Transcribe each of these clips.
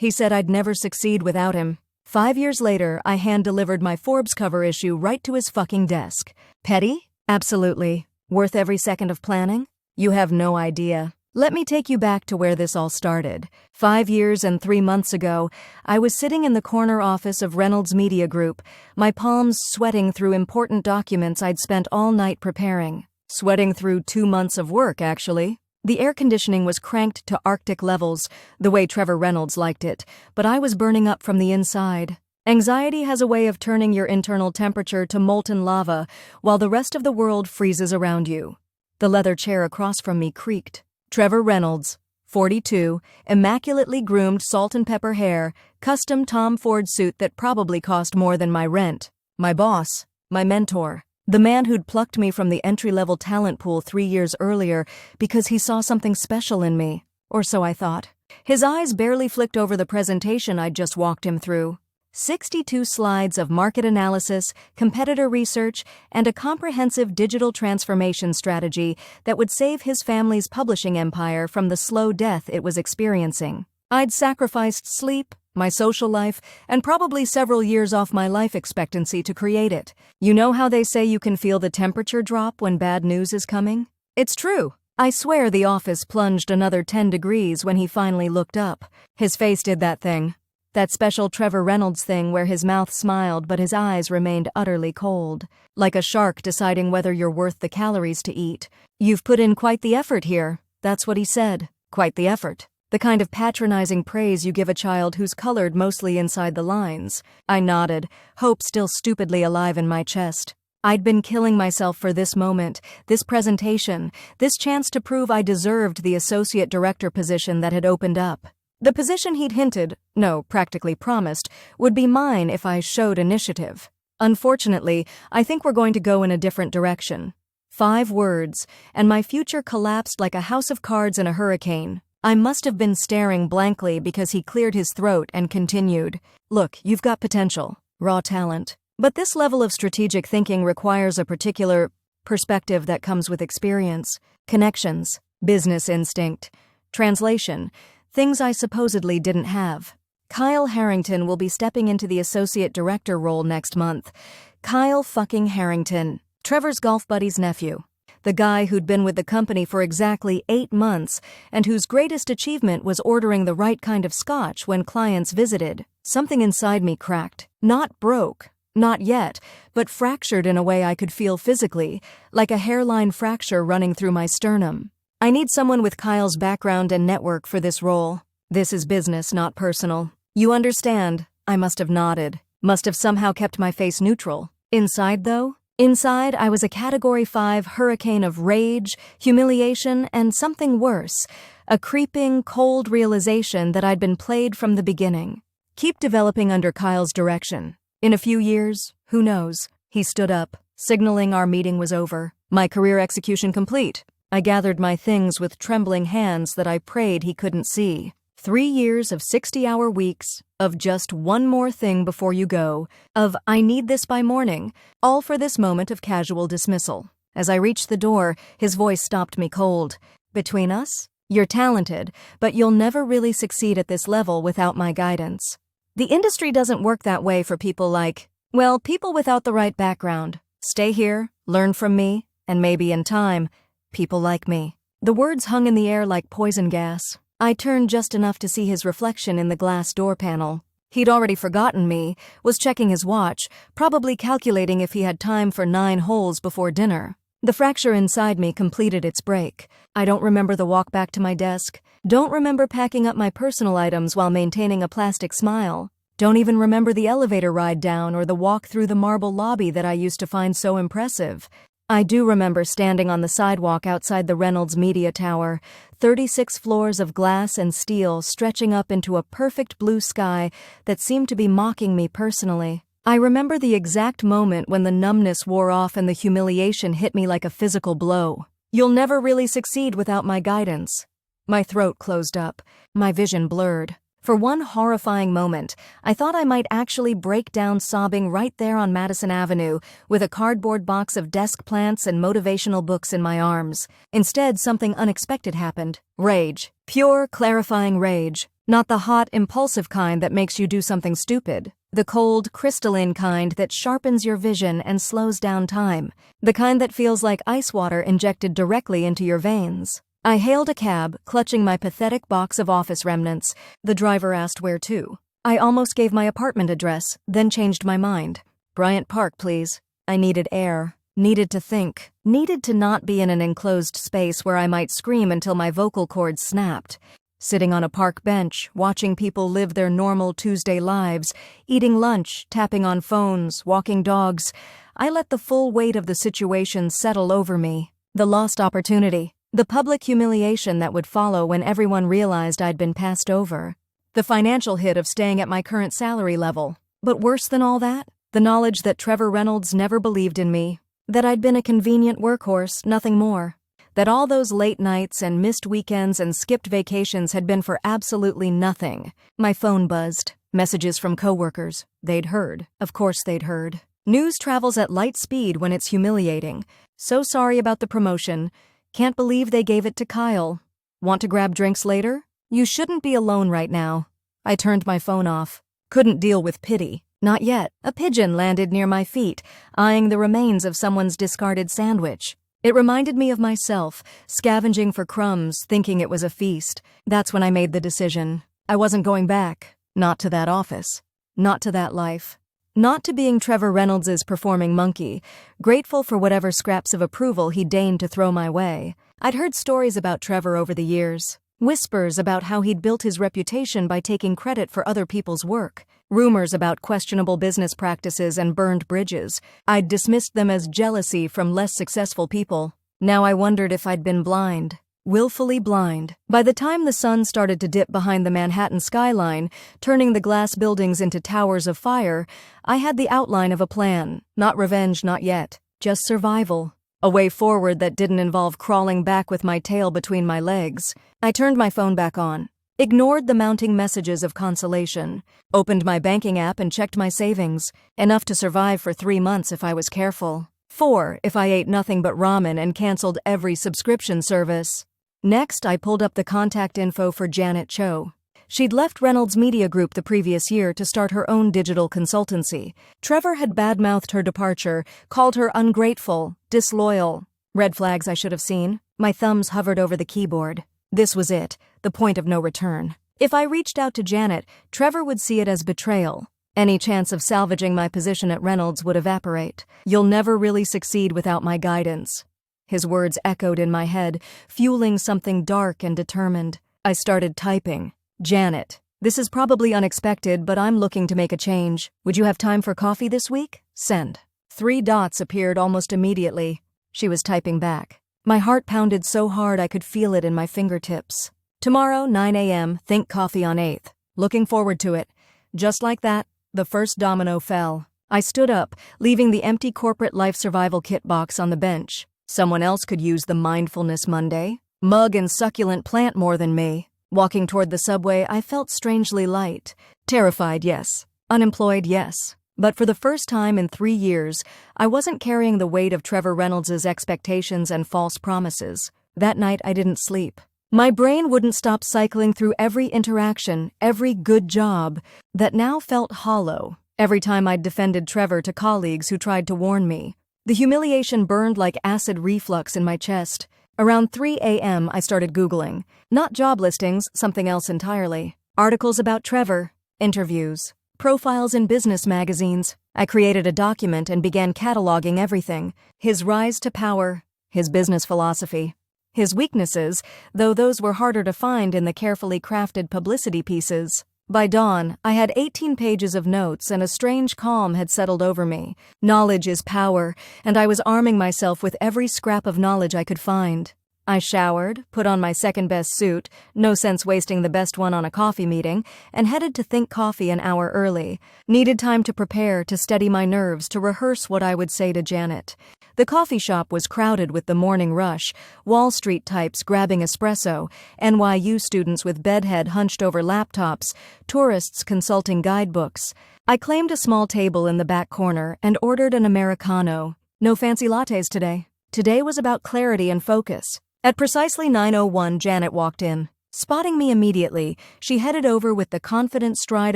He said I'd never succeed without him. 5 years later, I hand-delivered my Forbes cover issue right to his fucking desk. Petty? Absolutely. Worth every second of planning? You have no idea. Let me take you back to where this all started. 5 years and 3 months ago, I was sitting in the corner office of Reynolds Media Group, my palms sweating through important documents I'd spent all night preparing. Sweating through 2 months of work, actually. The air conditioning was cranked to Arctic levels, the way Trevor Reynolds liked it, but I was burning up from the inside. Anxiety has a way of turning your internal temperature to molten lava while the rest of the world freezes around you. The leather chair across from me creaked. Trevor Reynolds, 42, immaculately groomed salt and pepper hair, custom Tom Ford suit that probably cost more than my rent. My boss, my mentor, the man who'd plucked me from the entry-level talent pool 3 years earlier because he saw something special in me, or so I thought. His eyes barely flicked over the presentation I'd just walked him through. 62 slides of market analysis, competitor research, and a comprehensive digital transformation strategy that would save his family's publishing empire from the slow death it was experiencing. I'd sacrificed sleep, my social life, and probably several years off my life expectancy to create it. You know how they say you can feel the temperature drop when bad news is coming? It's true. I swear the office plunged another 10 degrees when he finally looked up. His face did that thing. That special Trevor Reynolds thing where his mouth smiled but his eyes remained utterly cold. Like a shark deciding whether you're worth the calories to eat. You've put in quite the effort here. That's what he said. Quite the effort. The kind of patronizing praise you give a child who's colored mostly inside the lines. I nodded, hope still stupidly alive in my chest. I'd been killing myself for this moment, this presentation, this chance to prove I deserved the associate director position that had opened up. The position he'd hinted, no, practically promised, would be mine if I showed initiative. Unfortunately, I think we're going to go in a different direction. 5 words, and my future collapsed like a house of cards in a hurricane. I must have been staring blankly because he cleared his throat and continued. Look, you've got potential, raw talent. But this level of strategic thinking requires a particular perspective that comes with experience, connections, business instinct, translation, things I supposedly didn't have. Kyle Harrington will be stepping into the associate director role next month. Kyle fucking Harrington, Trevor's golf buddy's nephew. The guy who'd been with the company for exactly 8 months and whose greatest achievement was ordering the right kind of scotch when clients visited. Something inside me cracked. Not broke. Not yet, but fractured in a way I could feel physically, like a hairline fracture running through my sternum. I need someone with Kyle's background and network for this role. This is business, not personal. You understand? I must have nodded. Must have somehow kept my face neutral. Inside, though? Inside, I was a Category 5 hurricane of rage, humiliation, and something worse. A creeping, cold realization that I'd been played from the beginning. Keep developing under Kyle's direction. In a few years, who knows? He stood up, signaling our meeting was over. My career execution complete. I gathered my things with trembling hands that I prayed he couldn't see. 3 years of 60-hour weeks, of just one more thing before you go, of I need this by morning, all for this moment of casual dismissal. As I reached the door, his voice stopped me cold. Between us? You're talented, but you'll never really succeed at this level without my guidance. The industry doesn't work that way for people like, well, people without the right background. Stay here, learn from me, and maybe in time, people like me. The words hung in the air like poison gas. I turned just enough to see his reflection in the glass door panel. He'd already forgotten me, was checking his watch, probably calculating if he had time for 9 holes before dinner. The fracture inside me completed its break. I don't remember the walk back to my desk. Don't remember packing up my personal items while maintaining a plastic smile. Don't even remember the elevator ride down or the walk through the marble lobby that I used to find so impressive. I do remember standing on the sidewalk outside the Reynolds Media Tower, 36 floors of glass and steel stretching up into a perfect blue sky that seemed to be mocking me personally. I remember the exact moment when the numbness wore off and the humiliation hit me like a physical blow. You'll never really succeed without my guidance. My throat closed up, my vision blurred. For one horrifying moment, I thought I might actually break down sobbing right there on Madison Avenue with a cardboard box of desk plants and motivational books in my arms. Instead, something unexpected happened. Rage. Pure, clarifying rage. Not the hot, impulsive kind that makes you do something stupid. The cold, crystalline kind that sharpens your vision and slows down time. The kind that feels like ice water injected directly into your veins. I hailed a cab, clutching my pathetic box of office remnants. The driver asked where to. I almost gave my apartment address, then changed my mind. Bryant Park, please. I needed air. Needed to think. Needed to not be in an enclosed space where I might scream until my vocal cords snapped. Sitting on a park bench, watching people live their normal Tuesday lives, eating lunch, tapping on phones, walking dogs, I let the full weight of the situation settle over me. The lost opportunity. The public humiliation that would follow when everyone realized I'd been passed over. The financial hit of staying at my current salary level. But worse than all that, the knowledge that Trevor Reynolds never believed in me. That I'd been a convenient workhorse, nothing more. That all those late nights and missed weekends and skipped vacations had been for absolutely nothing. My phone buzzed. Messages from coworkers. They'd heard. Of course they'd heard. News travels at light speed when it's humiliating. So sorry about the promotion. Can't believe they gave it to Kyle. Want to grab drinks later? You shouldn't be alone right now. I turned my phone off. Couldn't deal with pity. Not yet. A pigeon landed near my feet, eyeing the remains of someone's discarded sandwich. It reminded me of myself, scavenging for crumbs, thinking it was a feast. That's when I made the decision. I wasn't going back. Not to that office. Not to that life. Not to being Trevor Reynolds' performing monkey, grateful for whatever scraps of approval he deigned to throw my way. I'd heard stories about Trevor over the years. Whispers about how he'd built his reputation by taking credit for other people's work. Rumors about questionable business practices and burned bridges. I'd dismissed them as jealousy from less successful people. Now I wondered if I'd been blind. Willfully blind. By the time the sun started to dip behind the Manhattan skyline, turning the glass buildings into towers of fire, I had the outline of a plan. Not revenge, not yet. Just survival. A way forward that didn't involve crawling back with my tail between my legs. I turned my phone back on. Ignored the mounting messages of consolation. Opened my banking app and checked my savings. Enough to survive for 3 months if I was careful. 4 if I ate nothing but ramen and canceled every subscription service. Next, I pulled up the contact info for Janet Cho. She'd left Reynolds Media Group the previous year to start her own digital consultancy. Trevor had badmouthed her departure, called her ungrateful, disloyal. Red flags I should have seen. My thumbs hovered over the keyboard. This was it, the point of no return. If I reached out to Janet, Trevor would see it as betrayal. Any chance of salvaging my position at Reynolds would evaporate. You'll never really succeed without my guidance. His words echoed in my head, fueling something dark and determined. I started typing. Janet, this is probably unexpected, but I'm looking to make a change. Would you have time for coffee this week? Send. 3 dots appeared almost immediately. She was typing back. My heart pounded so hard I could feel it in my fingertips. Tomorrow, 9 a.m., think coffee on 8th. Looking forward to it. Just like that, the first domino fell. I stood up, leaving the empty corporate life survival kit box on the bench. Someone else could use the Mindfulness Monday. Mug and succulent plant more than me. Walking toward the subway, I felt strangely light. Terrified, yes. Unemployed, yes. But for the first time in 3 years, I wasn't carrying the weight of Trevor Reynolds' expectations and false promises. That night, I didn't sleep. My brain wouldn't stop cycling through every interaction, every good job, that now felt hollow. Every time I'd defended Trevor to colleagues who tried to warn me. The humiliation burned like acid reflux in my chest. Around 3 a.m., I started Googling. Not job listings, something else entirely. Articles about Trevor. Interviews. Profiles in business magazines. I created a document and began cataloging everything. His rise to power. His business philosophy. His weaknesses, though those were harder to find in the carefully crafted publicity pieces. By dawn, I had 18 pages of notes and a strange calm had settled over me. Knowledge is power, and I was arming myself with every scrap of knowledge I could find. I showered, put on my second-best suit, no sense wasting the best one on a coffee meeting, and headed to Think Coffee an hour early. Needed time to prepare, to steady my nerves, to rehearse what I would say to Janet. The coffee shop was crowded with the morning rush, Wall Street types grabbing espresso, NYU students with bedhead hunched over laptops, tourists consulting guidebooks. I claimed a small table in the back corner and ordered an Americano. No fancy lattes today. Today was about clarity and focus. At precisely 9:01, Janet walked in. Spotting me immediately, she headed over with the confident stride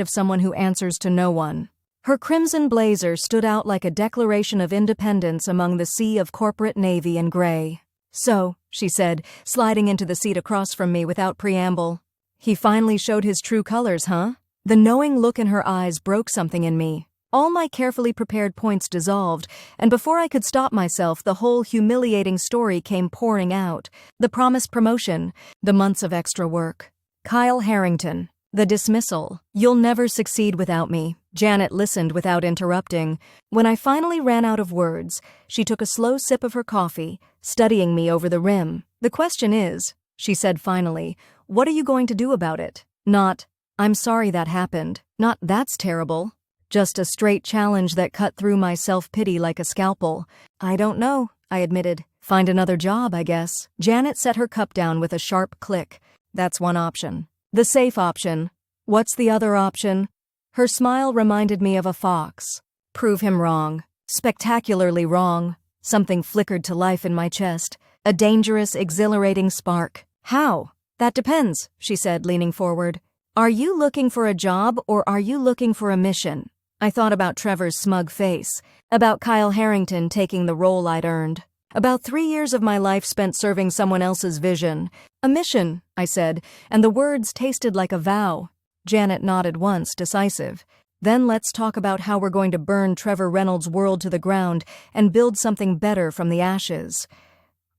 of someone who answers to no one. Her crimson blazer stood out like a declaration of independence among the sea of corporate navy and gray. "So," she said, sliding into the seat across from me without preamble. "He finally showed his true colors, huh?" The knowing look in her eyes broke something in me. All my carefully prepared points dissolved, and before I could stop myself, the whole humiliating story came pouring out. The promised promotion, the months of extra work. Kyle Harrington. The dismissal. "You'll never succeed without me." Janet listened without interrupting. When I finally ran out of words, she took a slow sip of her coffee, studying me over the rim. "The question is," she said finally, "what are you going to do about it?" Not, "I'm sorry that happened." Not, "That's terrible." Just a straight challenge that cut through my self-pity like a scalpel. "I don't know," I admitted. "Find another job, I guess." Janet set her cup down with a sharp click. "That's one option. The safe option. What's the other option?" Her smile reminded me of a fox. Prove him wrong. Spectacularly wrong. Something flickered to life in my chest. A dangerous, exhilarating spark. "How?" "That depends," she said, leaning forward. "Are you looking for a job or are you looking for a mission?" I thought about Trevor's smug face, about Kyle Harrington taking the role I'd earned, about 3 years of my life spent serving someone else's vision. "A mission," I said, and the words tasted like a vow. Janet nodded once, decisive. "Then let's talk about how we're going to burn Trevor Reynolds' world to the ground and build something better from the ashes."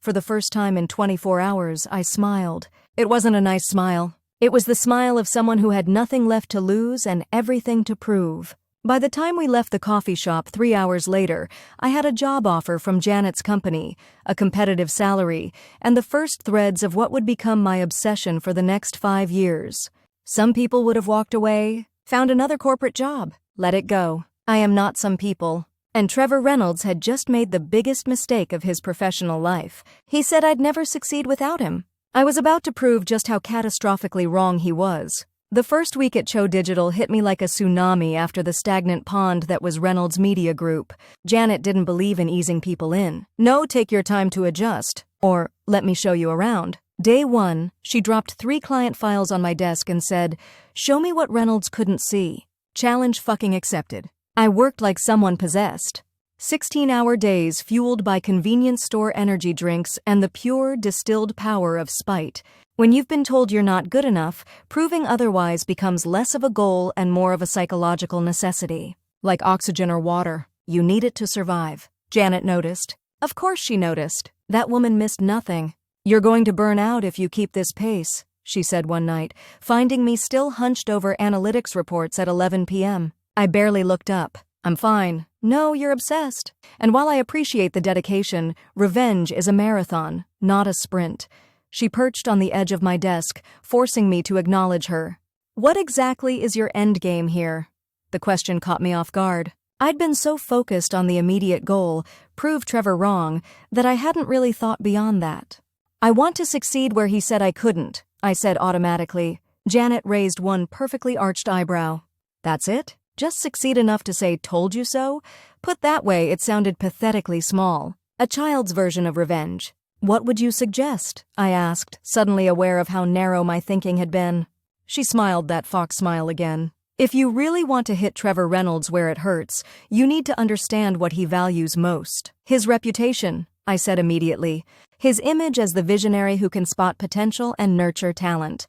For the first time in 24 hours, I smiled. It wasn't a nice smile. It was the smile of someone who had nothing left to lose and everything to prove. By the time we left the coffee shop 3 hours later, I had a job offer from Janet's company, a competitive salary, and the first threads of what would become my obsession for the next 5 years. Some people would have walked away, found another corporate job, let it go. I am not some people. And Trevor Reynolds had just made the biggest mistake of his professional life. He said I'd never succeed without him. I was about to prove just how catastrophically wrong he was. The first week at Cho Digital hit me like a tsunami after the stagnant pond that was Reynolds Media Group. Janet didn't believe in easing people in. "No, take your time to adjust," or "let me show you around." Day 1, she dropped 3 client files on my desk and said, "Show me what Reynolds couldn't see." Challenge fucking accepted. I worked like someone possessed. 16-hour days fueled by convenience store energy drinks and the pure, distilled power of spite. When you've been told you're not good enough, proving otherwise becomes less of a goal and more of a psychological necessity. Like oxygen or water, you need it to survive. Janet noticed. Of course she noticed. That woman missed nothing. "You're going to burn out if you keep this pace," she said one night, finding me still hunched over analytics reports at 11 p.m. I barely looked up. "I'm fine." "No, you're obsessed." And while I appreciate the dedication, revenge is a marathon, not a sprint. She perched on the edge of my desk, forcing me to acknowledge her. "What exactly is your endgame here?" The question caught me off guard. I'd been so focused on the immediate goal, prove Trevor wrong, that I hadn't really thought beyond that. "I want to succeed where he said I couldn't," I said automatically. Janet raised one perfectly arched eyebrow. "That's it? Just succeed enough to say 'told you so'?" Put that way, it sounded pathetically small. A child's version of revenge. "What would you suggest?" I asked, suddenly aware of how narrow my thinking had been. She smiled that fox smile again. "If you really want to hit Trevor Reynolds where it hurts, you need to understand what he values most. His reputation," I said immediately. "His image as the visionary who can spot potential and nurture talent."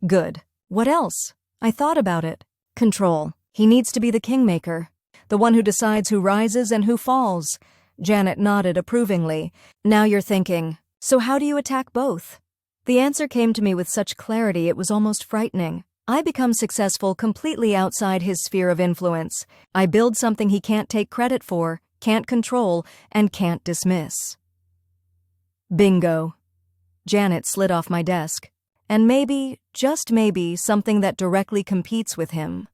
"Good. What else?" I thought about it. "Control. He needs to be the kingmaker. The one who decides who rises and who falls." Janet nodded approvingly. "Now you're thinking. So how do you attack both?" The answer came to me with such clarity it was almost frightening. I become successful completely outside his sphere of influence. I build something he can't take credit for, can't control, and can't dismiss. Bingo. Janet slid off my desk. And maybe, just maybe, something that directly competes with him.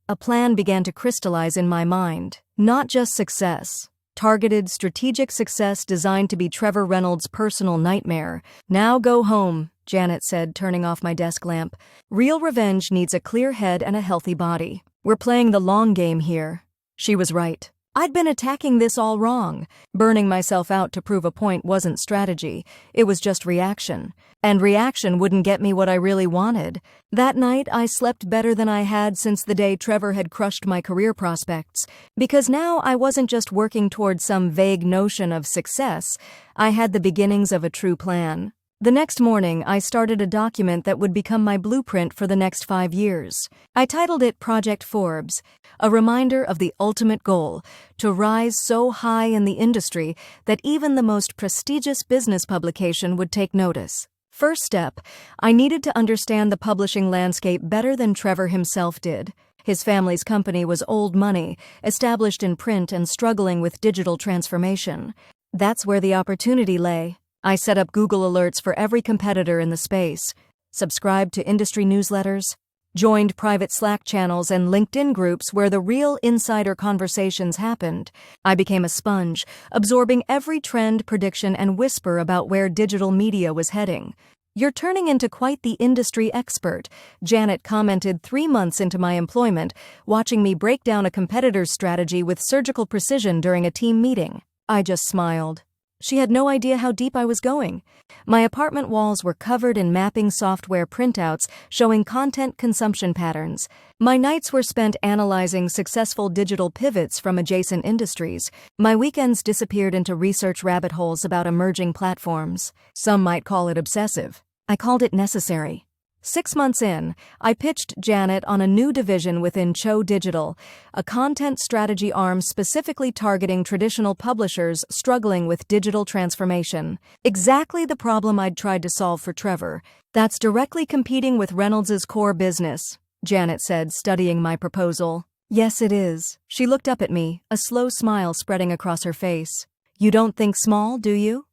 A plan began to crystallize in my mind. Not just success. Targeted, strategic success designed to be Trevor Reynolds' personal nightmare. "Now go home," Janet said, turning off my desk lamp. "Real revenge needs a clear head and a healthy body. We're playing the long game here." She was right. I'd been attacking this all wrong. Burning myself out to prove a point wasn't strategy, it was just reaction. And reaction wouldn't get me what I really wanted. That night, I slept better than I had since the day Trevor had crushed my career prospects. Because now I wasn't just working toward some vague notion of success, I had the beginnings of a true plan. The next morning, I started a document that would become my blueprint for the next 5 years. I titled it Project Forbes, a reminder of the ultimate goal, to rise so high in the industry that even the most prestigious business publication would take notice. First step, I needed to understand the publishing landscape better than Trevor himself did. His family's company was old money, established in print and struggling with digital transformation. That's where the opportunity lay. I set up Google alerts for every competitor in the space, subscribed to industry newsletters, joined private Slack channels and LinkedIn groups where the real insider conversations happened. I became a sponge, absorbing every trend, prediction, and whisper about where digital media was heading. "You're turning into quite the industry expert," Janet commented 3 months into my employment, watching me break down a competitor's strategy with surgical precision during a team meeting. I just smiled. She had no idea how deep I was going. My apartment walls were covered in mapping software printouts showing content consumption patterns. My nights were spent analyzing successful digital pivots from adjacent industries. My weekends disappeared into research rabbit holes about emerging platforms. Some might call it obsessive. I called it necessary. 6 months in, I pitched Janet on a new division within Cho Digital, a content strategy arm specifically targeting traditional publishers struggling with digital transformation. Exactly the problem I'd tried to solve for Trevor. "That's directly competing with Reynolds's core business," Janet said, studying my proposal. "Yes, it is." She looked up at me, a slow smile spreading across her face. "You don't think small, do you?"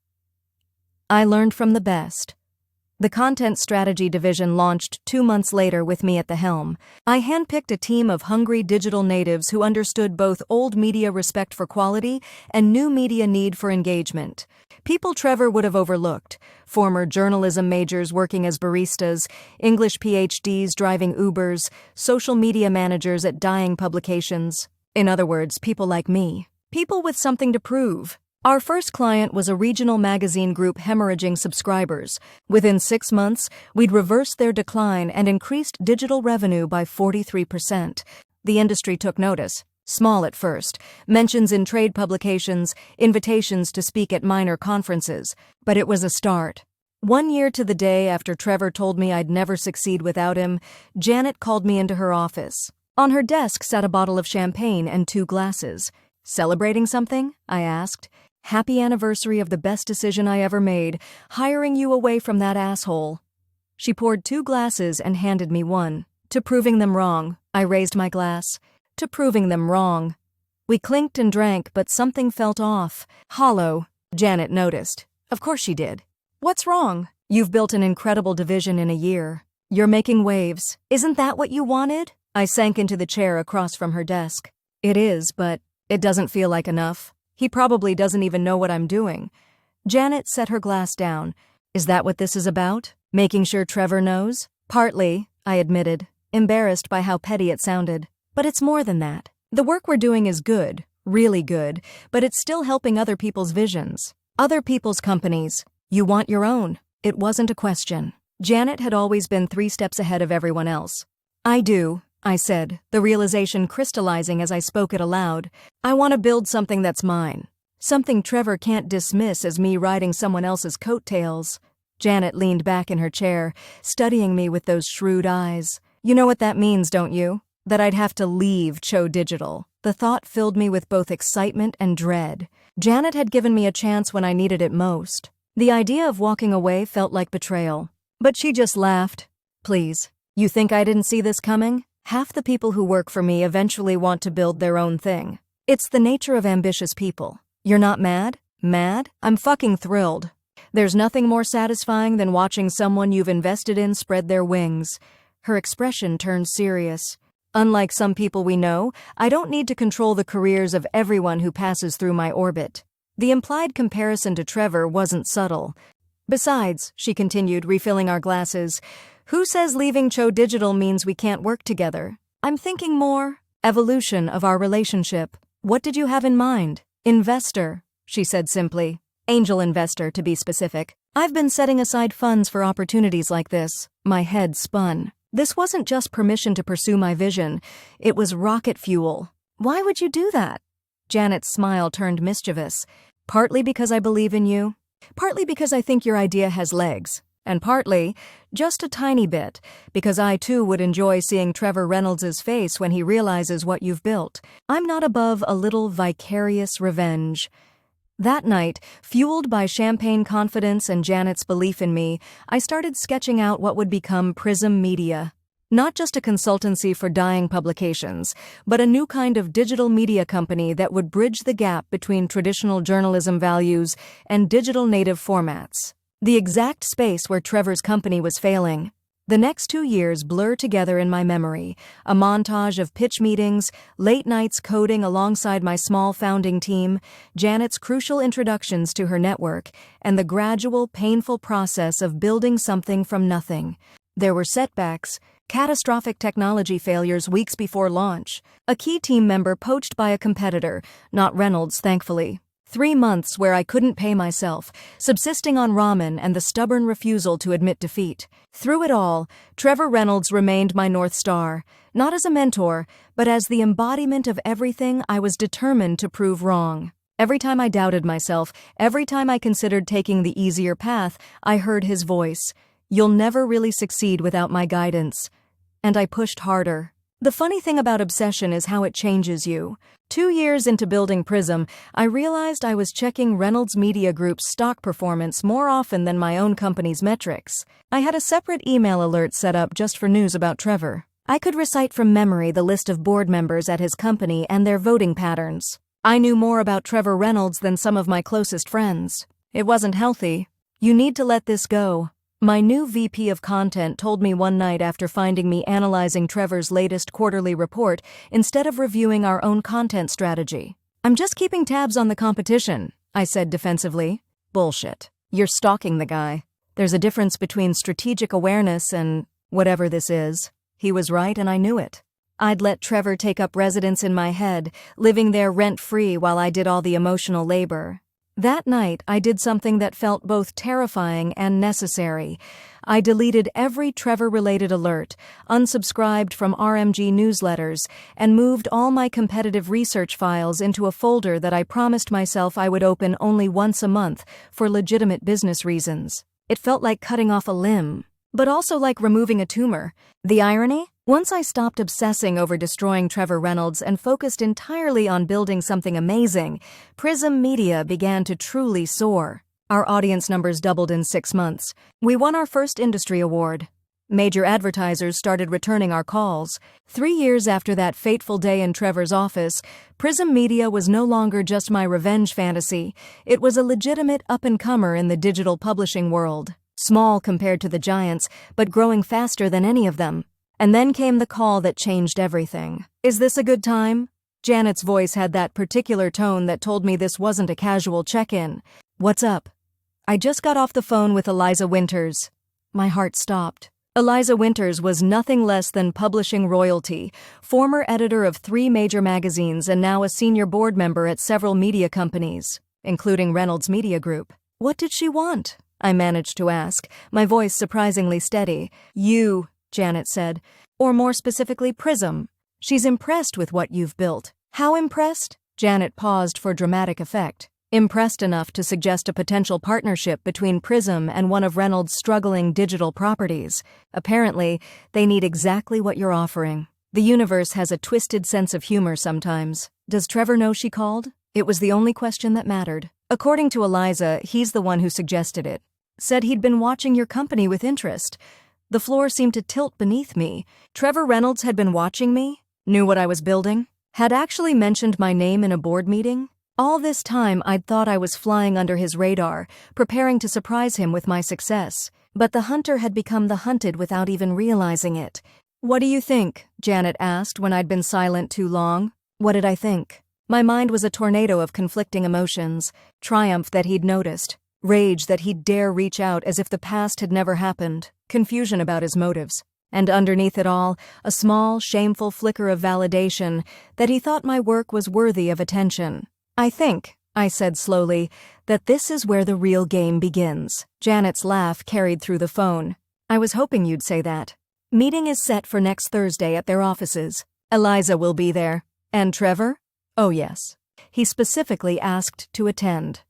I learned from the best. The content strategy division launched 2 months later with me at the helm. I handpicked a team of hungry digital natives who understood both old media respect for quality and new media need for engagement. People Trevor would have overlooked: former journalism majors working as baristas, English PhDs driving Ubers, social media managers at dying publications. In other words, people like me. People with something to prove. Our first client was a regional magazine group hemorrhaging subscribers. Within 6 months, we'd reversed their decline and increased digital revenue by 43%. The industry took notice. Small at first, mentions in trade publications, invitations to speak at minor conferences. But it was a start. 1 year to the day after Trevor told me I'd never succeed without him, Janet called me into her office. On her desk sat a bottle of champagne and 2 glasses. "Celebrating something?" I asked. "Happy anniversary of the best decision I ever made, hiring you away from that asshole." She poured 2 glasses and handed me one. "To proving them wrong." I raised my glass. "To proving them wrong." We clinked and drank, but something felt off. Hollow. Janet noticed. Of course she did. "What's wrong?" "You've built an incredible division in a year. You're making waves. Isn't that what you wanted?" I sank into the chair across from her desk. "It is, but it doesn't feel like enough. He probably doesn't even know what I'm doing." Janet set her glass down. "Is that what this is about? Making sure Trevor knows?" "Partly," I admitted, embarrassed by how petty it sounded. "But it's more than that. The work we're doing is good, really good, but it's still helping other people's visions, other people's companies. You want your own." It wasn't a question. Janet had always been 3 steps ahead of everyone else. "I do," I said, the realization crystallizing as I spoke it aloud. "I want to build something that's mine. Something Trevor can't dismiss as me riding someone else's coattails." Janet leaned back in her chair, studying me with those shrewd eyes. "You know what that means, don't you? That I'd have to leave Cho Digital." The thought filled me with both excitement and dread. Janet had given me a chance when I needed it most. The idea of walking away felt like betrayal. But she just laughed. "Please, you think I didn't see this coming? Half the people who work for me eventually want to build their own thing. It's the nature of ambitious people. You're not mad?" "Mad? I'm fucking thrilled. There's nothing more satisfying than watching someone you've invested in spread their wings." Her expression turned serious. "Unlike some people we know, I don't need to control the careers of everyone who passes through my orbit." The implied comparison to Trevor wasn't subtle. "Besides," she continued, refilling our glasses, "who says leaving Cho Digital means we can't work together? I'm thinking more evolution of our relationship. What did you have in mind? Investor, she said simply. Angel investor, to be specific. I've been setting aside funds for opportunities like this. My head spun. This wasn't just permission to pursue my vision. It was rocket fuel. Why would you do that? Janet's smile turned mischievous. Partly because I believe in you. Partly because I think your idea has legs. And partly, just a tiny bit, because I too would enjoy seeing Trevor Reynolds' face when he realizes what you've built. I'm not above a little vicarious revenge. That night, fueled by champagne confidence and Janet's belief in me, I started sketching out what would become Prism Media. Not just a consultancy for dying publications, but a new kind of digital media company that would bridge the gap between traditional journalism values and digital native formats. The exact space where Trevor's company was failing. The next 2 years blur together in my memory, a montage of pitch meetings, late nights coding alongside my small founding team, Janet's crucial introductions to her network, and the gradual, painful process of building something from nothing. There were setbacks, catastrophic technology failures weeks before launch, a key team member poached by a competitor, not Reynolds, thankfully. 3 months where I couldn't pay myself, subsisting on ramen and the stubborn refusal to admit defeat. Through it all, Trevor Reynolds remained my North Star, not as a mentor, but as the embodiment of everything I was determined to prove wrong. Every time I doubted myself, every time I considered taking the easier path, I heard his voice. You'll never really succeed without my guidance. And I pushed harder. The funny thing about obsession is how it changes you. 2 years into building Prism, I realized I was checking Reynolds Media Group's stock performance more often than my own company's metrics. I had a separate email alert set up just for news about Trevor. I could recite from memory the list of board members at his company and their voting patterns. I knew more about Trevor Reynolds than some of my closest friends. It wasn't healthy. You need to let this go. My new VP of content told me one night after finding me analyzing Trevor's latest quarterly report instead of reviewing our own content strategy. I'm just keeping tabs on the competition, I said defensively. Bullshit. You're stalking the guy. There's a difference between strategic awareness and whatever this is. He was right and I knew it. I'd let Trevor take up residence in my head, living there rent-free while I did all the emotional labor. That night, I did something that felt both terrifying and necessary. I deleted every Trevor-related alert, unsubscribed from RMG newsletters, and moved all my competitive research files into a folder that I promised myself I would open only once a month for legitimate business reasons. It felt like cutting off a limb, but also like removing a tumor. The irony? Once I stopped obsessing over destroying Trevor Reynolds and focused entirely on building something amazing, Prism Media began to truly soar. Our audience numbers doubled in 6 months. We won our first industry award. Major advertisers started returning our calls. 3 years after that fateful day in Trevor's office, Prism Media was no longer just my revenge fantasy. It was a legitimate up-and-comer in the digital publishing world. Small compared to the giants, but growing faster than any of them. And then came the call that changed everything. Is this a good time? Janet's voice had that particular tone that told me this wasn't a casual check-in. What's up? I just got off the phone with Eliza Winters. My heart stopped. Eliza Winters was nothing less than publishing royalty, former editor of 3 major magazines and now a senior board member at several media companies, including Reynolds Media Group. What did she want? I managed to ask, my voice surprisingly steady. You, Janet said, or more specifically Prism. She's impressed with what you've built. How impressed? Janet paused for dramatic effect. Impressed enough to suggest a potential partnership between Prism and one of Reynolds' struggling digital properties. Apparently, they need exactly what you're offering. The universe has a twisted sense of humor sometimes. Does Trevor know she called? It was the only question that mattered. According to Eliza, he's the one who suggested it. Said he'd been watching your company with interest. The floor seemed to tilt beneath me. Trevor Reynolds had been watching me, knew what I was building, had actually mentioned my name in a board meeting. All this time I'd thought I was flying under his radar, preparing to surprise him with my success. But the hunter had become the hunted without even realizing it. What do you think? Janet asked when I'd been silent too long. What did I think? My mind was a tornado of conflicting emotions. Triumph that he'd noticed. Rage that he'd dare reach out as if the past had never happened. Confusion about his motives. And underneath it all, a small, shameful flicker of validation that he thought my work was worthy of attention. "I think," I said slowly, "that this is where the real game begins." Janet's laugh carried through the phone. "I was hoping you'd say that. Meeting is set for next Thursday at their offices. Eliza will be there. And Trevor? Oh yes. He specifically asked to attend."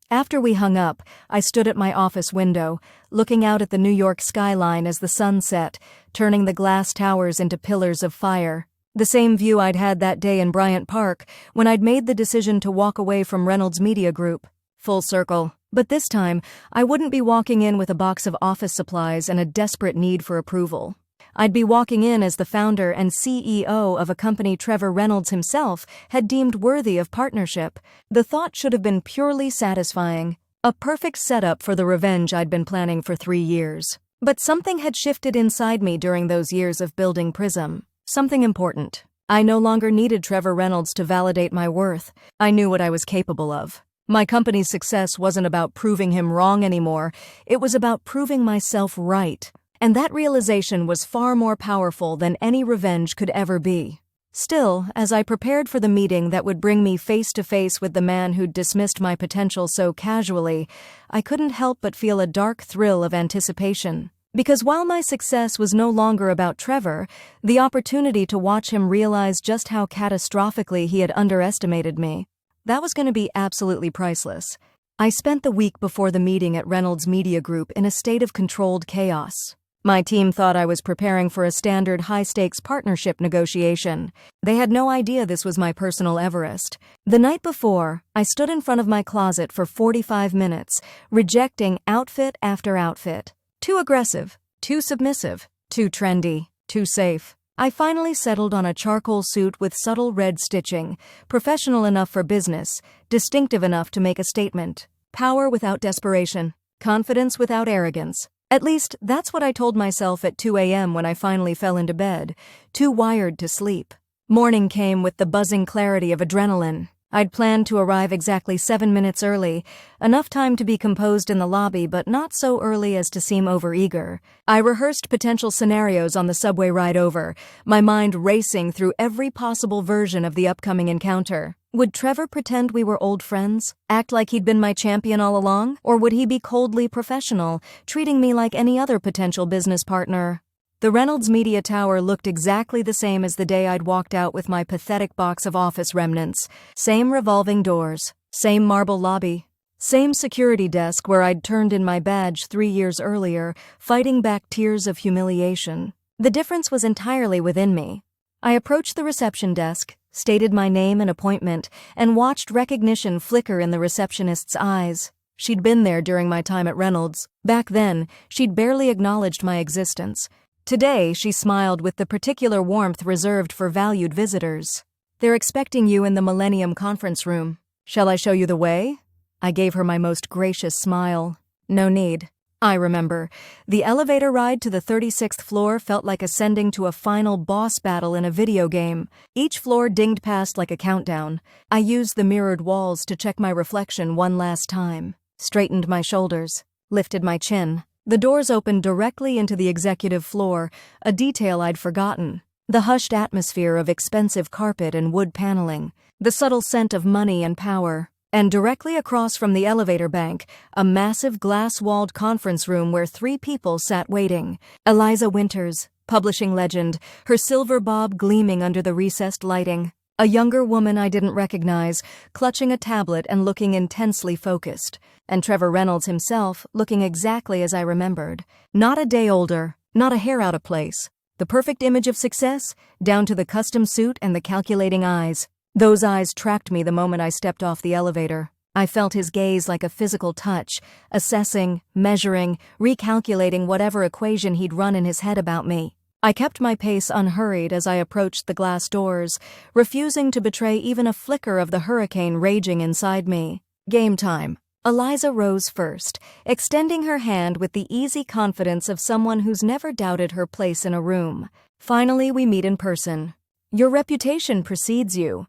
After we hung up, I stood at my office window, looking out at the New York skyline as the sun set, turning the glass towers into pillars of fire. The same view I'd had that day in Bryant Park when I'd made the decision to walk away from Reynolds Media Group. Full circle. But this time, I wouldn't be walking in with a box of office supplies and a desperate need for approval. I'd be walking in as the founder and CEO of a company Trevor Reynolds himself had deemed worthy of partnership. The thought should have been purely satisfying, a perfect setup for the revenge I'd been planning for 3 years. But something had shifted inside me during those years of building Prism. Something important. I no longer needed Trevor Reynolds to validate my worth. I knew what I was capable of. My company's success wasn't about proving him wrong anymore. It was about proving myself right. And that realization was far more powerful than any revenge could ever be. Still, as I prepared for the meeting that would bring me face to face with the man who'd dismissed my potential so casually, I couldn't help but feel a dark thrill of anticipation. Because while my success was no longer about Trevor, the opportunity to watch him realize just how catastrophically he had underestimated me, that was going to be absolutely priceless. I spent the week before the meeting at Reynolds Media Group in a state of controlled chaos. My team thought I was preparing for a standard high-stakes partnership negotiation. They had no idea this was my personal Everest. The night before, I stood in front of my closet for 45 minutes, rejecting outfit after outfit. Too aggressive, too submissive, too trendy, too safe. I finally settled on a charcoal suit with subtle red stitching, professional enough for business, distinctive enough to make a statement. Power without desperation, confidence without arrogance. At least, that's what I told myself at 2 a.m. when I finally fell into bed, too wired to sleep. Morning came with the buzzing clarity of adrenaline. I'd planned to arrive exactly 7 minutes early, enough time to be composed in the lobby but not so early as to seem overeager. I rehearsed potential scenarios on the subway ride over, my mind racing through every possible version of the upcoming encounter. Would Trevor pretend we were old friends, act like he'd been my champion all along, or would he be coldly professional, treating me like any other potential business partner? The Reynolds Media Tower looked exactly the same as the day I'd walked out with my pathetic box of office remnants. Same revolving doors, same marble lobby, same security desk where I'd turned in my badge 3 years earlier, fighting back tears of humiliation. The difference was entirely within me. I approached the reception desk, stated my name and appointment, and watched recognition flicker in the receptionist's eyes. She'd been there during my time at Reynolds. Back then, she'd barely acknowledged my existence. Today, she smiled with the particular warmth reserved for valued visitors. "They're expecting you in the Millennium Conference Room. Shall I show you the way?" I gave her my most gracious smile. "No need." I remember. The elevator ride to the 36th floor felt like ascending to a final boss battle in a video game. Each floor dinged past like a countdown. I used the mirrored walls to check my reflection one last time, straightened my shoulders, lifted my chin. The doors opened directly into the executive floor, a detail I'd forgotten. The hushed atmosphere of expensive carpet and wood paneling, the subtle scent of money and power. And directly across from the elevator bank, a massive glass-walled conference room where 3 people sat waiting. Eliza Winters, publishing legend, her silver bob gleaming under the recessed lighting. A younger woman I didn't recognize, clutching a tablet and looking intensely focused. And Trevor Reynolds himself, looking exactly as I remembered. Not a day older, not a hair out of place. The perfect image of success, down to the custom suit and the calculating eyes. Those eyes tracked me the moment I stepped off the elevator. I felt his gaze like a physical touch, assessing, measuring, recalculating whatever equation he'd run in his head about me. I kept my pace unhurried as I approached the glass doors, refusing to betray even a flicker of the hurricane raging inside me. Game time. Eliza rose first, extending her hand with the easy confidence of someone who's never doubted her place in a room. Finally, we meet in person. "Your reputation precedes you."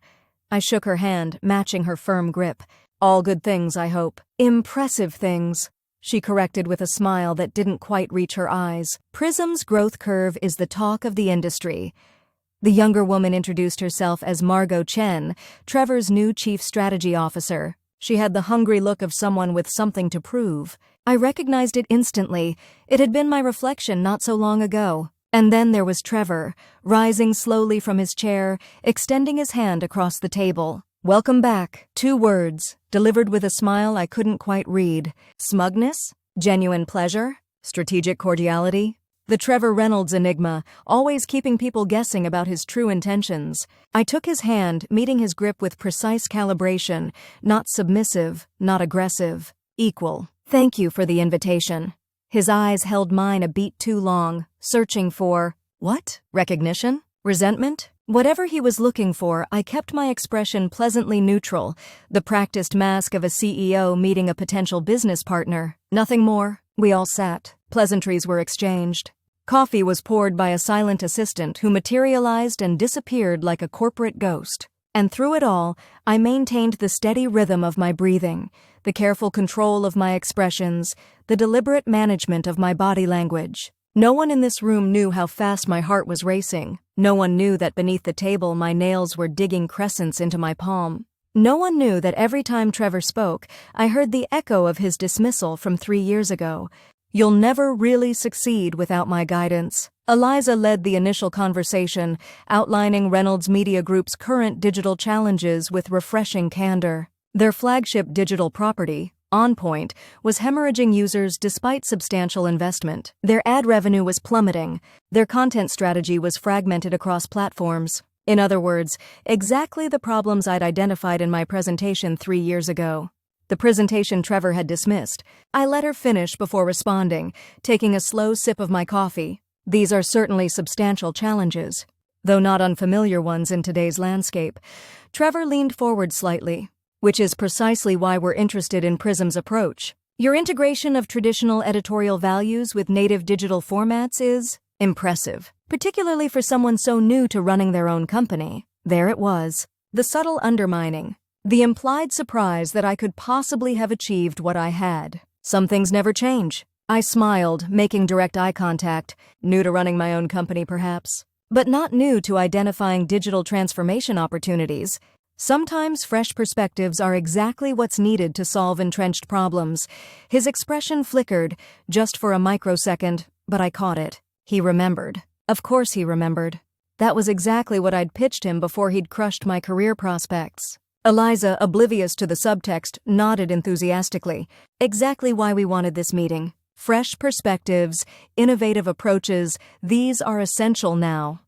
I shook her hand, matching her firm grip. "All good things, I hope." "Impressive things." she corrected with a smile that didn't quite reach her eyes. Prism's growth curve is the talk of the industry. The younger woman introduced herself as Margot Chen, Trevor's new chief strategy officer. She had the hungry look of someone with something to prove. I recognized it instantly. It had been my reflection not so long ago. And then there was Trevor, rising slowly from his chair, extending his hand across the table. "Welcome back." 2 words, delivered with a smile I couldn't quite read. Smugness? Genuine pleasure? Strategic cordiality? The Trevor Reynolds enigma, always keeping people guessing about his true intentions. I took his hand, meeting his grip with precise calibration, not submissive, not aggressive, equal. "Thank you for the invitation." His eyes held mine a beat too long, searching for, what? Recognition? Resentment? Whatever he was looking for, I kept my expression pleasantly neutral, the practiced mask of a CEO meeting a potential business partner. Nothing more. We all sat. Pleasantries were exchanged. Coffee was poured by a silent assistant who materialized and disappeared like a corporate ghost. And through it all, I maintained the steady rhythm of my breathing, the careful control of my expressions, the deliberate management of my body language. No one in this room knew how fast my heart was racing. No one knew that beneath the table my nails were digging crescents into my palm. No one knew that every time Trevor spoke, I heard the echo of his dismissal from 3 years ago. "You'll never really succeed without my guidance." Eliza led the initial conversation, outlining Reynolds Media Group's current digital challenges with refreshing candor. Their flagship digital property, On Point, was hemorrhaging users despite substantial investment. Their ad revenue was plummeting. Their content strategy was fragmented across platforms. In other words, exactly the problems I'd identified in my presentation 3 years ago. The presentation Trevor had dismissed. I let her finish before responding, taking a slow sip of my coffee. These are certainly substantial challenges, though not unfamiliar ones in today's landscape. Trevor leaned forward slightly, which is precisely why we're interested in Prism's approach. Your integration of traditional editorial values with native digital formats is impressive, particularly for someone so new to running their own company. There it was, the subtle undermining. The implied surprise that I could possibly have achieved what I had. Some things never change. I smiled, making direct eye contact, new to running my own company perhaps, but not new to identifying digital transformation opportunities. Sometimes fresh perspectives are exactly what's needed to solve entrenched problems. His expression flickered, just for a microsecond, but I caught it. He remembered. Of course he remembered. That was exactly what I'd pitched him before he'd crushed my career prospects. Eliza, oblivious to the subtext, nodded enthusiastically. Exactly why we wanted this meeting. Fresh perspectives, innovative approaches, these are essential now.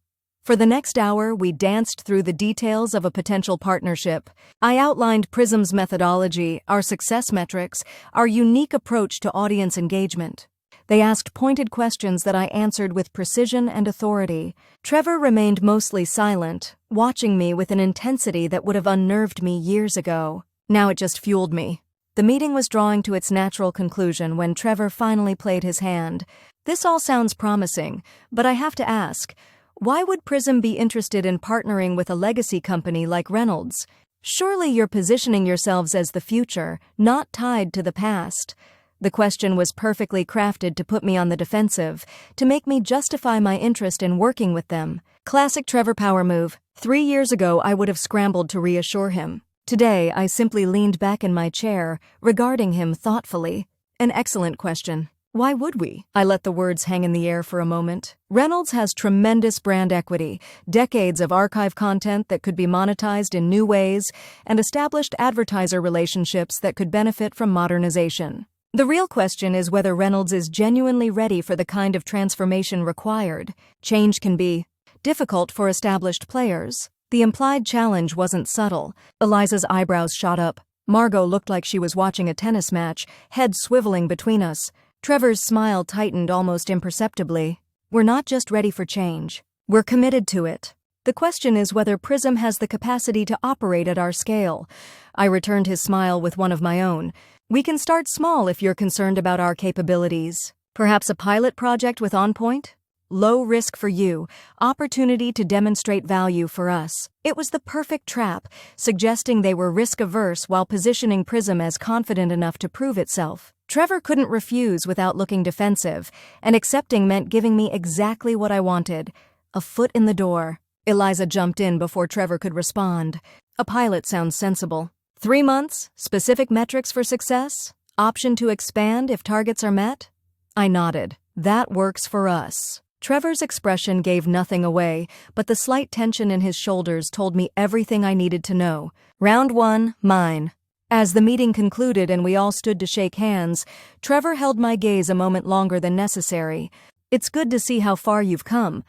For the next hour, we danced through the details of a potential partnership. I outlined Prism's methodology, our success metrics, our unique approach to audience engagement. They asked pointed questions that I answered with precision and authority. Trevor remained mostly silent, watching me with an intensity that would have unnerved me years ago. Now it just fueled me. The meeting was drawing to its natural conclusion when Trevor finally played his hand. This all sounds promising, but I have to ask, why would Prism be interested in partnering with a legacy company like Reynolds? Surely you're positioning yourselves as the future, not tied to the past. The question was perfectly crafted to put me on the defensive, to make me justify my interest in working with them. Classic Trevor power move. 3 years ago, I would have scrambled to reassure him. Today, I simply leaned back in my chair, regarding him thoughtfully. An excellent question. Why would we? I let the words hang in the air for a moment. Reynolds has tremendous brand equity, decades of archive content that could be monetized in new ways, and established advertiser relationships that could benefit from modernization. The real question is whether Reynolds is genuinely ready for the kind of transformation required. Change can be difficult for established players. The implied challenge wasn't subtle. Eliza's eyebrows shot up. Margot looked like she was watching a tennis match, head swiveling between us. Trevor's smile tightened almost imperceptibly. We're not just ready for change. We're committed to it. The question is whether Prism has the capacity to operate at our scale. I returned his smile with one of my own. We can start small if you're concerned about our capabilities. Perhaps a pilot project with On Point? low risk for you, opportunity to demonstrate value for us. It was the perfect trap, suggesting they were risk-averse while positioning Prism as confident enough to prove itself. Trevor couldn't refuse without looking defensive, and accepting meant giving me exactly what I wanted: a foot in the door. Eliza jumped in before Trevor could respond. A pilot sounds sensible. 3 months, specific metrics for success, option to expand if targets are met? I nodded. That works for us. Trevor's expression gave nothing away, but the slight tension in his shoulders told me everything I needed to know. Round 1, mine. As the meeting concluded and we all stood to shake hands, Trevor held my gaze a moment longer than necessary. It's good to see how far you've come.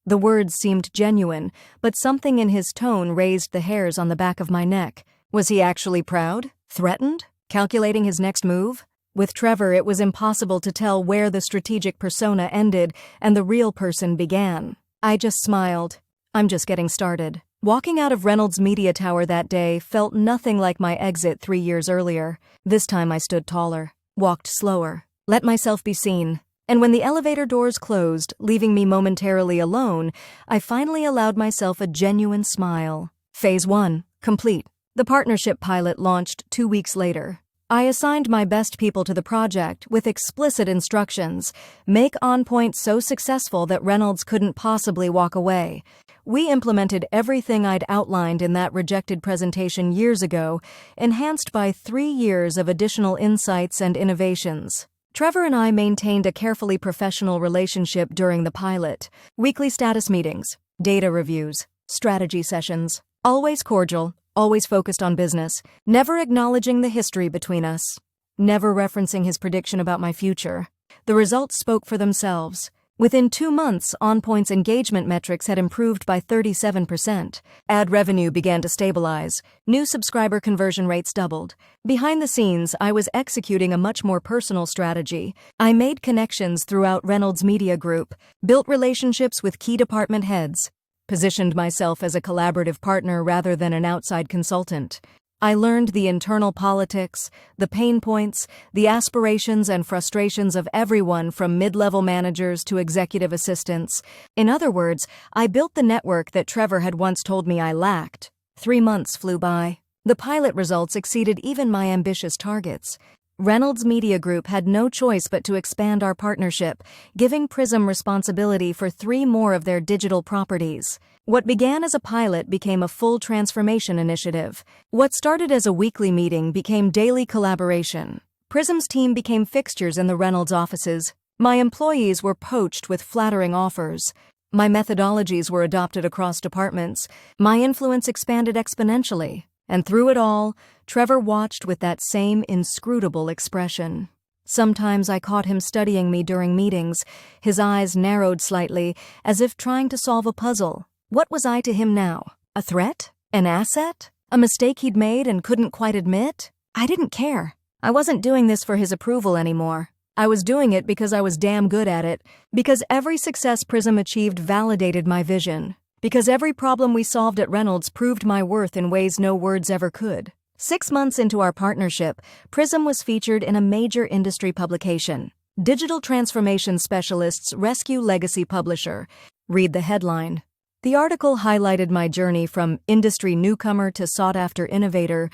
The words seemed genuine, but something in his tone raised the hairs on the back of my neck. Was he actually proud? Threatened? Calculating his next move? With Trevor, it was impossible to tell where the strategic persona ended and the real person began. I just smiled. I'm just getting started. Walking out of Reynolds Media Tower that day felt nothing like my exit 3 years earlier. This time I stood taller, walked slower, let myself be seen. And when the elevator doors closed, leaving me momentarily alone, I finally allowed myself a genuine smile. Phase 1, complete. The partnership pilot launched 2 weeks later. I assigned my best people to the project with explicit instructions: make OnPoint so successful that Reynolds couldn't possibly walk away. We implemented everything I'd outlined in that rejected presentation years ago, enhanced by 3 years of additional insights and innovations. Trevor and I maintained a carefully professional relationship during the pilot. Weekly status meetings, data reviews, strategy sessions. Always cordial, always focused on business, never acknowledging the history between us, never referencing his prediction about my future. The results spoke for themselves. Within 2 months, OnPoint's engagement metrics had improved by 37%. Ad revenue began to stabilize. New subscriber conversion rates doubled. Behind the scenes, I was executing a much more personal strategy. I made connections throughout Reynolds Media Group, built relationships with key department heads, positioned myself as a collaborative partner rather than an outside consultant. I learned the internal politics, the pain points, the aspirations and frustrations of everyone from mid-level managers to executive assistants. In other words, I built the network that Trevor had once told me I lacked. 3 months flew by. The pilot results exceeded even my ambitious targets. Reynolds Media Group had no choice but to expand our partnership, giving Prism responsibility for 3 more of their digital properties. What began as a pilot became a full transformation initiative. What started as a weekly meeting became daily collaboration. Prism's team became fixtures in the Reynolds offices. My employees were poached with flattering offers. My methodologies were adopted across departments. My influence expanded exponentially. And through it all, Trevor watched with that same inscrutable expression. Sometimes I caught him studying me during meetings, his eyes narrowed slightly, as if trying to solve a puzzle. What was I to him now? A threat? An asset? A mistake he'd made and couldn't quite admit? I didn't care. I wasn't doing this for his approval anymore. I was doing it because I was damn good at it, because every success Prism achieved validated my vision. Because every problem we solved at Reynolds proved my worth in ways no words ever could. 6 months into our partnership, Prism was featured in a major industry publication. Digital Transformation Specialists Rescue Legacy Publisher. Read the headline. The article highlighted my journey from industry newcomer to sought-after innovator,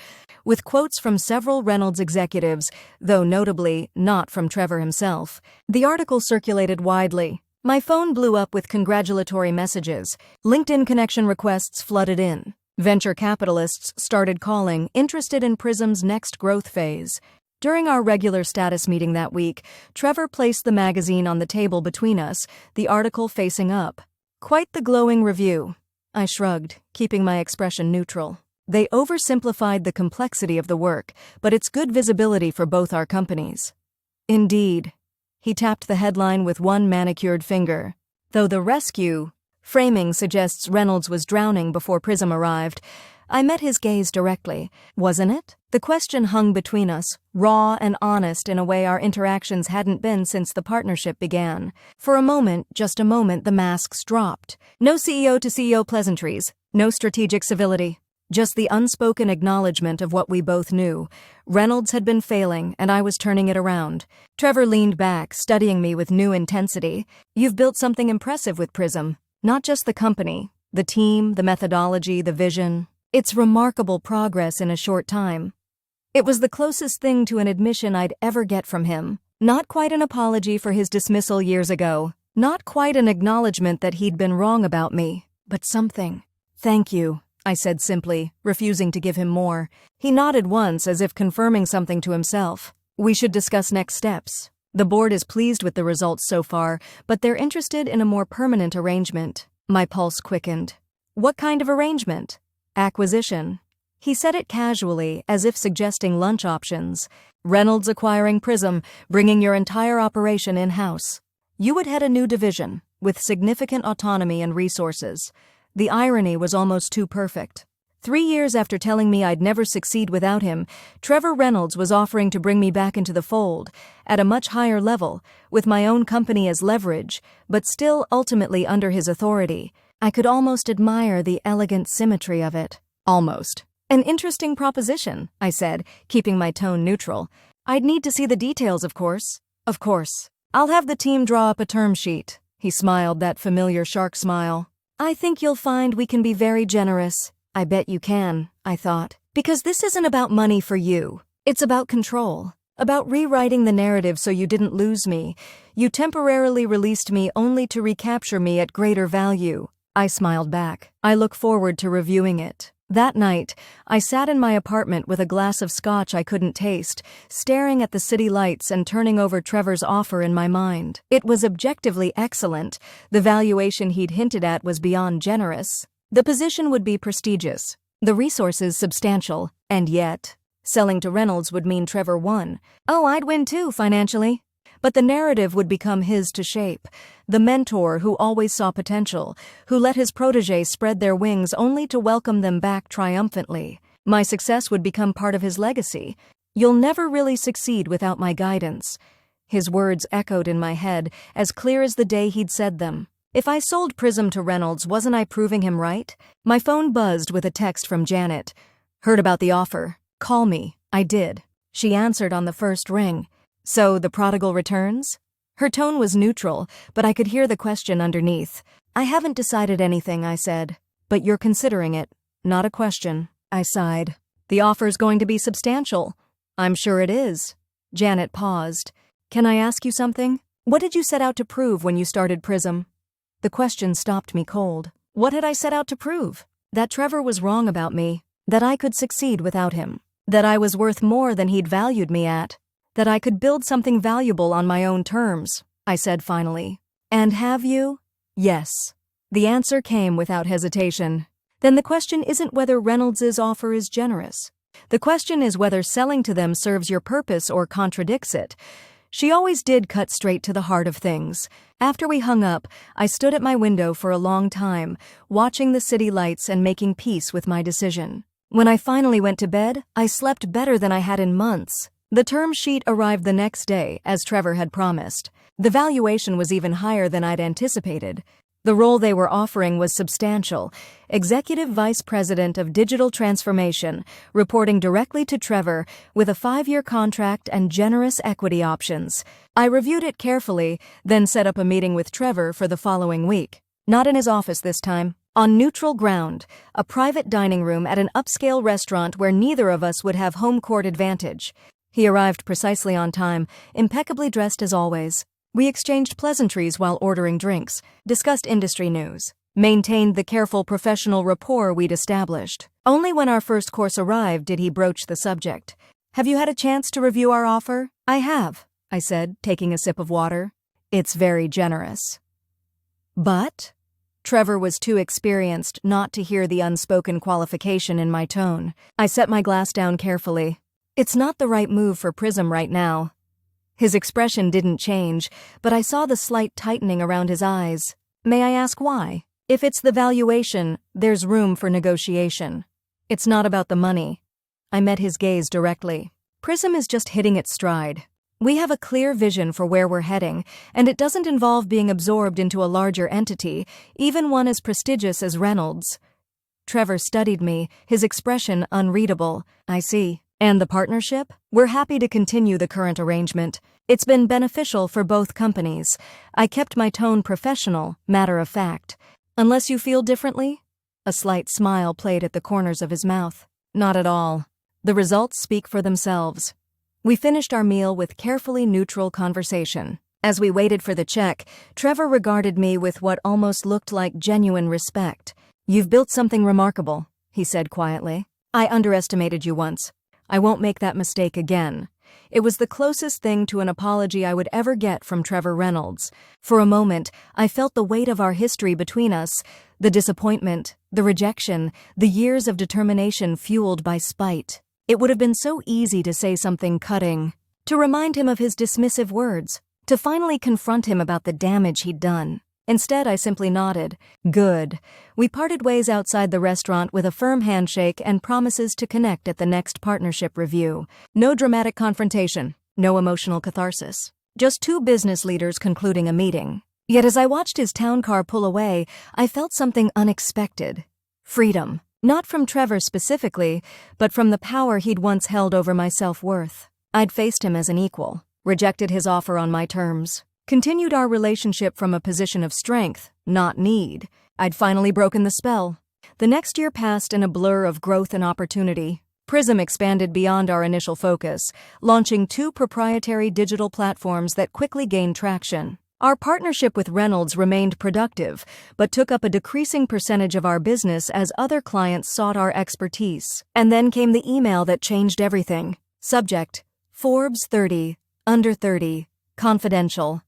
with quotes from several Reynolds executives, though notably not from Trevor himself. The article circulated widely. My phone blew up with congratulatory messages. LinkedIn connection requests flooded in. Venture capitalists started calling, interested in Prism's next growth phase. During our regular status meeting that week, Trevor placed the magazine on the table between us, the article facing up. Quite the glowing review. I shrugged, keeping my expression neutral. They oversimplified the complexity of the work, but it's good visibility for both our companies. Indeed. He tapped the headline with one manicured finger. Though the rescue framing suggests Reynolds was drowning before Prism arrived, I met his gaze directly. Wasn't it? The question hung between us, raw and honest in a way our interactions hadn't been since the partnership began. For a moment, just a moment, the masks dropped. No CEO to CEO pleasantries, no strategic civility. Just the unspoken acknowledgement of what we both knew. Reynolds had been failing, and I was turning it around. Trevor leaned back, studying me with new intensity. "You've built something impressive with Prism. Not just the company, the team, the methodology, the vision. It's remarkable progress in a short time." It was the closest thing to an admission I'd ever get from him. Not quite an apology for his dismissal years ago. Not quite an acknowledgement that he'd been wrong about me. But something. "Thank you," I said simply, refusing to give him more. He nodded once, as if confirming something to himself. "We should discuss next steps. The board is pleased with the results so far, but they're interested in a more permanent arrangement." My pulse quickened. "What kind of arrangement?" "Acquisition." He said it casually, as if suggesting lunch options. "Reynolds acquiring Prism, bringing your entire operation in-house. You would head a new division, with significant autonomy and resources." The irony was almost too perfect. 3 years after telling me I'd never succeed without him, Trevor Reynolds was offering to bring me back into the fold, at a much higher level, with my own company as leverage, but still ultimately under his authority. I could almost admire the elegant symmetry of it. Almost. "An interesting proposition," I said, keeping my tone neutral. "I'd need to see the details, of course." "Of course. I'll have the team draw up a term sheet." He smiled, that familiar shark smile. "I think you'll find we can be very generous." "I bet you can," I thought. "Because this isn't about money for you. It's about control. About rewriting the narrative so you didn't lose me. You temporarily released me only to recapture me at greater value." I smiled back. "I look forward to reviewing it." That night, I sat in my apartment with a glass of scotch I couldn't taste, staring at the city lights and turning over Trevor's offer in my mind. It was objectively excellent. The valuation he'd hinted at was beyond generous. The position would be prestigious, the resources substantial, and yet, selling to Reynolds would mean Trevor won. Oh, I'd win too, financially. But the narrative would become his to shape. The mentor who always saw potential, who let his protégés spread their wings only to welcome them back triumphantly. My success would become part of his legacy. "You'll never really succeed without my guidance." His words echoed in my head, as clear as the day he'd said them. If I sold Prism to Reynolds, wasn't I proving him right? My phone buzzed with a text from Janet. "Heard about the offer. Call me." I did. She answered on the first ring. "So, the prodigal returns?" Her tone was neutral, but I could hear the question underneath. "I haven't decided anything," I said. "But you're considering it." "Not a question." I sighed. "The offer's going to be substantial." "I'm sure it is." Janet paused. "Can I ask you something? What did you set out to prove when you started Prism?" The question stopped me cold. What had I set out to prove? That Trevor was wrong about me. That I could succeed without him. That I was worth more than he'd valued me at. That I could build something valuable on my own terms, I said finally. "And have you?" "Yes." The answer came without hesitation. "Then the question isn't whether Reynolds's offer is generous. The question is whether selling to them serves your purpose or contradicts it." She always did cut straight to the heart of things. After we hung up, I stood at my window for a long time, watching the city lights and making peace with my decision. When I finally went to bed, I slept better than I had in months. The term sheet arrived the next day, as Trevor had promised. The valuation was even higher than I'd anticipated. The role they were offering was substantial. Executive Vice President of Digital Transformation, reporting directly to Trevor, with a 5-year contract and generous equity options. I reviewed it carefully, then set up a meeting with Trevor for the following week. Not in his office this time. On neutral ground, a private dining room at an upscale restaurant where neither of us would have home court advantage. He arrived precisely on time, impeccably dressed as always. We exchanged pleasantries while ordering drinks, discussed industry news, maintained the careful professional rapport we'd established. Only when our first course arrived did he broach the subject. "Have you had a chance to review our offer?" "I have," I said, taking a sip of water. "It's very generous." "But?" Trevor was too experienced not to hear the unspoken qualification in my tone. I set my glass down carefully. "It's not the right move for Prism right now." His expression didn't change, but I saw the slight tightening around his eyes. "May I ask why?" "If it's the valuation, there's room for negotiation. It's not about the money." I met his gaze directly. "Prism is just hitting its stride. We have a clear vision for where we're heading, and it doesn't involve being absorbed into a larger entity, even one as prestigious as Reynolds." Trevor studied me, his expression unreadable. I see. And the partnership? We're happy to continue the current arrangement. It's been beneficial for both companies. I kept my tone professional, matter of fact. Unless you feel differently? A slight smile played at the corners of his mouth. Not at all. The results speak for themselves. We finished our meal with carefully neutral conversation. As we waited for the check, Trevor regarded me with what almost looked like genuine respect. "You've built something remarkable," he said quietly. "I underestimated you once. I won't make that mistake again." It was the closest thing to an apology I would ever get from Trevor Reynolds. For a moment, I felt the weight of our history between us, the disappointment, the rejection, the years of determination fueled by spite. It would have been so easy to say something cutting, to remind him of his dismissive words, to finally confront him about the damage he'd done. Instead, I simply nodded. Good. We parted ways outside the restaurant with a firm handshake and promises to connect at the next partnership review. No dramatic confrontation, no emotional catharsis. Just two business leaders concluding a meeting. Yet as I watched his town car pull away, I felt something unexpected. Freedom. Not from Trevor specifically, but from the power he'd once held over my self-worth. I'd faced him as an equal, rejected his offer on my terms. Continued our relationship from a position of strength, not need. I'd finally broken the spell. The next year passed in a blur of growth and opportunity. Prism expanded beyond our initial focus, launching 2 proprietary digital platforms that quickly gained traction. Our partnership with Reynolds remained productive, but took up a decreasing percentage of our business as other clients sought our expertise. And then came the email that changed everything. Subject: Forbes 30, under 30, confidential.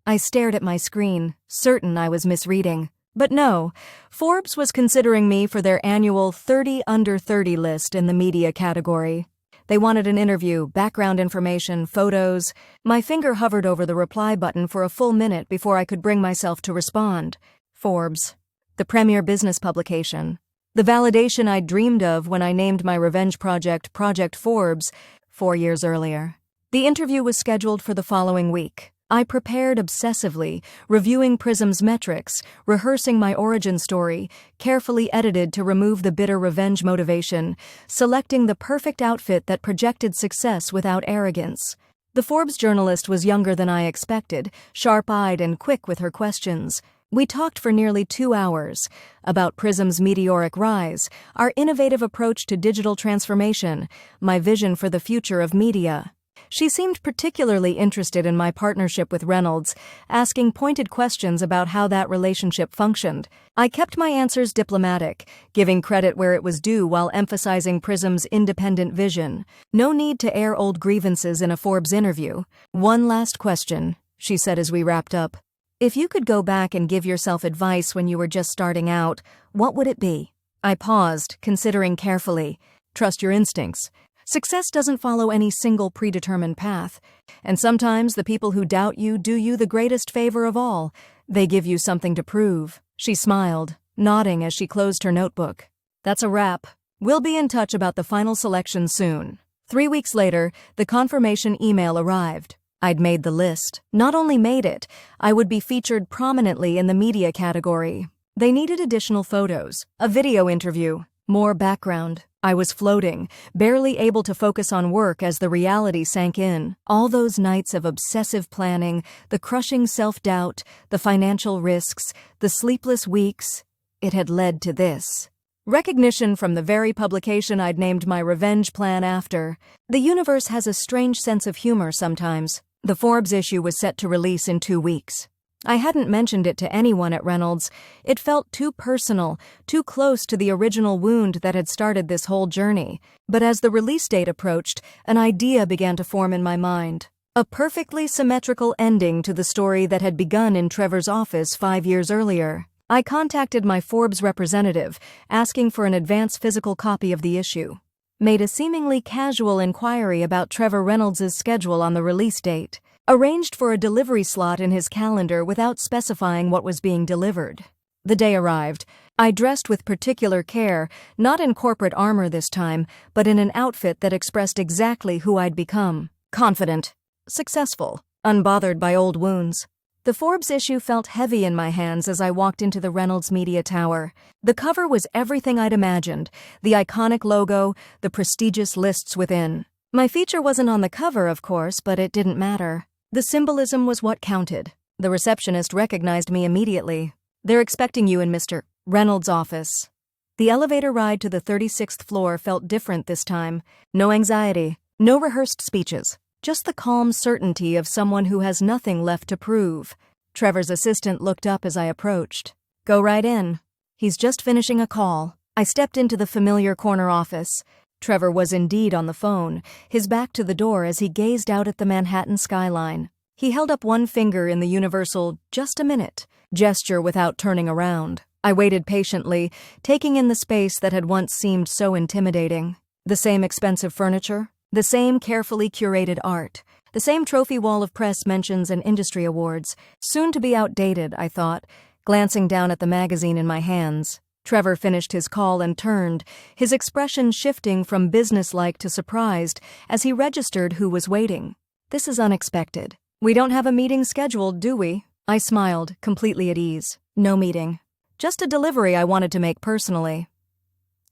I stared at my screen, certain I was misreading. But no, Forbes was considering me for their annual 30 under 30 list in the media category. They wanted an interview, background information, photos. My finger hovered over the reply button for a full minute before I could bring myself to respond. Forbes, the premier business publication. The validation I'd dreamed of when I named my revenge project Project Forbes 4 years earlier. The interview was scheduled for the following week. I prepared obsessively, reviewing Prism's metrics, rehearsing my origin story, carefully edited to remove the bitter revenge motivation, selecting the perfect outfit that projected success without arrogance. The Forbes journalist was younger than I expected, sharp-eyed and quick with her questions. We talked for nearly 2 hours about Prism's meteoric rise, our innovative approach to digital transformation, my vision for the future of media. She seemed particularly interested in my partnership with Reynolds, asking pointed questions about how that relationship functioned. I kept my answers diplomatic, giving credit where it was due while emphasizing Prism's independent vision. No need to air old grievances in a Forbes interview. "One last question," she said as we wrapped up. "If you could go back and give yourself advice when you were just starting out, what would it be?" I paused, considering carefully. Trust your instincts. Success doesn't follow any single predetermined path, and sometimes the people who doubt you do you the greatest favor of all. They give you something to prove. She smiled, nodding as she closed her notebook. That's a wrap. We'll be in touch about the final selection soon. 3 weeks later, the confirmation email arrived. I'd made the list. Not only made it, I would be featured prominently in the media category. They needed additional photos, a video interview, more background. I was floating, barely able to focus on work as the reality sank in. All those nights of obsessive planning, the crushing self-doubt, the financial risks, the sleepless weeks, it had led to this. Recognition from the very publication I'd named my revenge plan after. The universe has a strange sense of humor sometimes. The Forbes issue was set to release in 2 weeks. I hadn't mentioned it to anyone at Reynolds. It felt too personal, too close to the original wound that had started this whole journey. But as the release date approached, an idea began to form in my mind. A perfectly symmetrical ending to the story that had begun in Trevor's office 5 years earlier. I contacted my Forbes representative, asking for an advance physical copy of the issue. Made a seemingly casual inquiry about Trevor Reynolds' schedule on the release date. Arranged for a delivery slot in his calendar without specifying what was being delivered. The day arrived. I dressed with particular care, not in corporate armor this time, but in an outfit that expressed exactly who I'd become. Confident. Successful. Unbothered by old wounds. The Forbes issue felt heavy in my hands as I walked into the Reynolds Media Tower. The cover was everything I'd imagined, the iconic logo, the prestigious lists within. My feature wasn't on the cover, of course, but it didn't matter. The symbolism was what counted. The receptionist recognized me immediately. "They're expecting you in Mr. Reynolds' office." The elevator ride to the 36th floor felt different this time. No anxiety, no rehearsed speeches. Just the calm certainty of someone who has nothing left to prove. Trevor's assistant looked up as I approached. "Go right in. He's just finishing a call." I stepped into the familiar corner office. Trevor was indeed on the phone, his back to the door as he gazed out at the Manhattan skyline. He held up one finger in the universal "just a minute" gesture without turning around. I waited patiently, taking in the space that had once seemed so intimidating. The same expensive furniture, the same carefully curated art, the same trophy wall of press mentions and industry awards, soon to be outdated, I thought, glancing down at the magazine in my hands. Trevor finished his call and turned, his expression shifting from businesslike to surprised as he registered who was waiting. "This is unexpected. We don't have a meeting scheduled, do we?" I smiled, completely at ease. "No meeting. Just a delivery I wanted to make personally."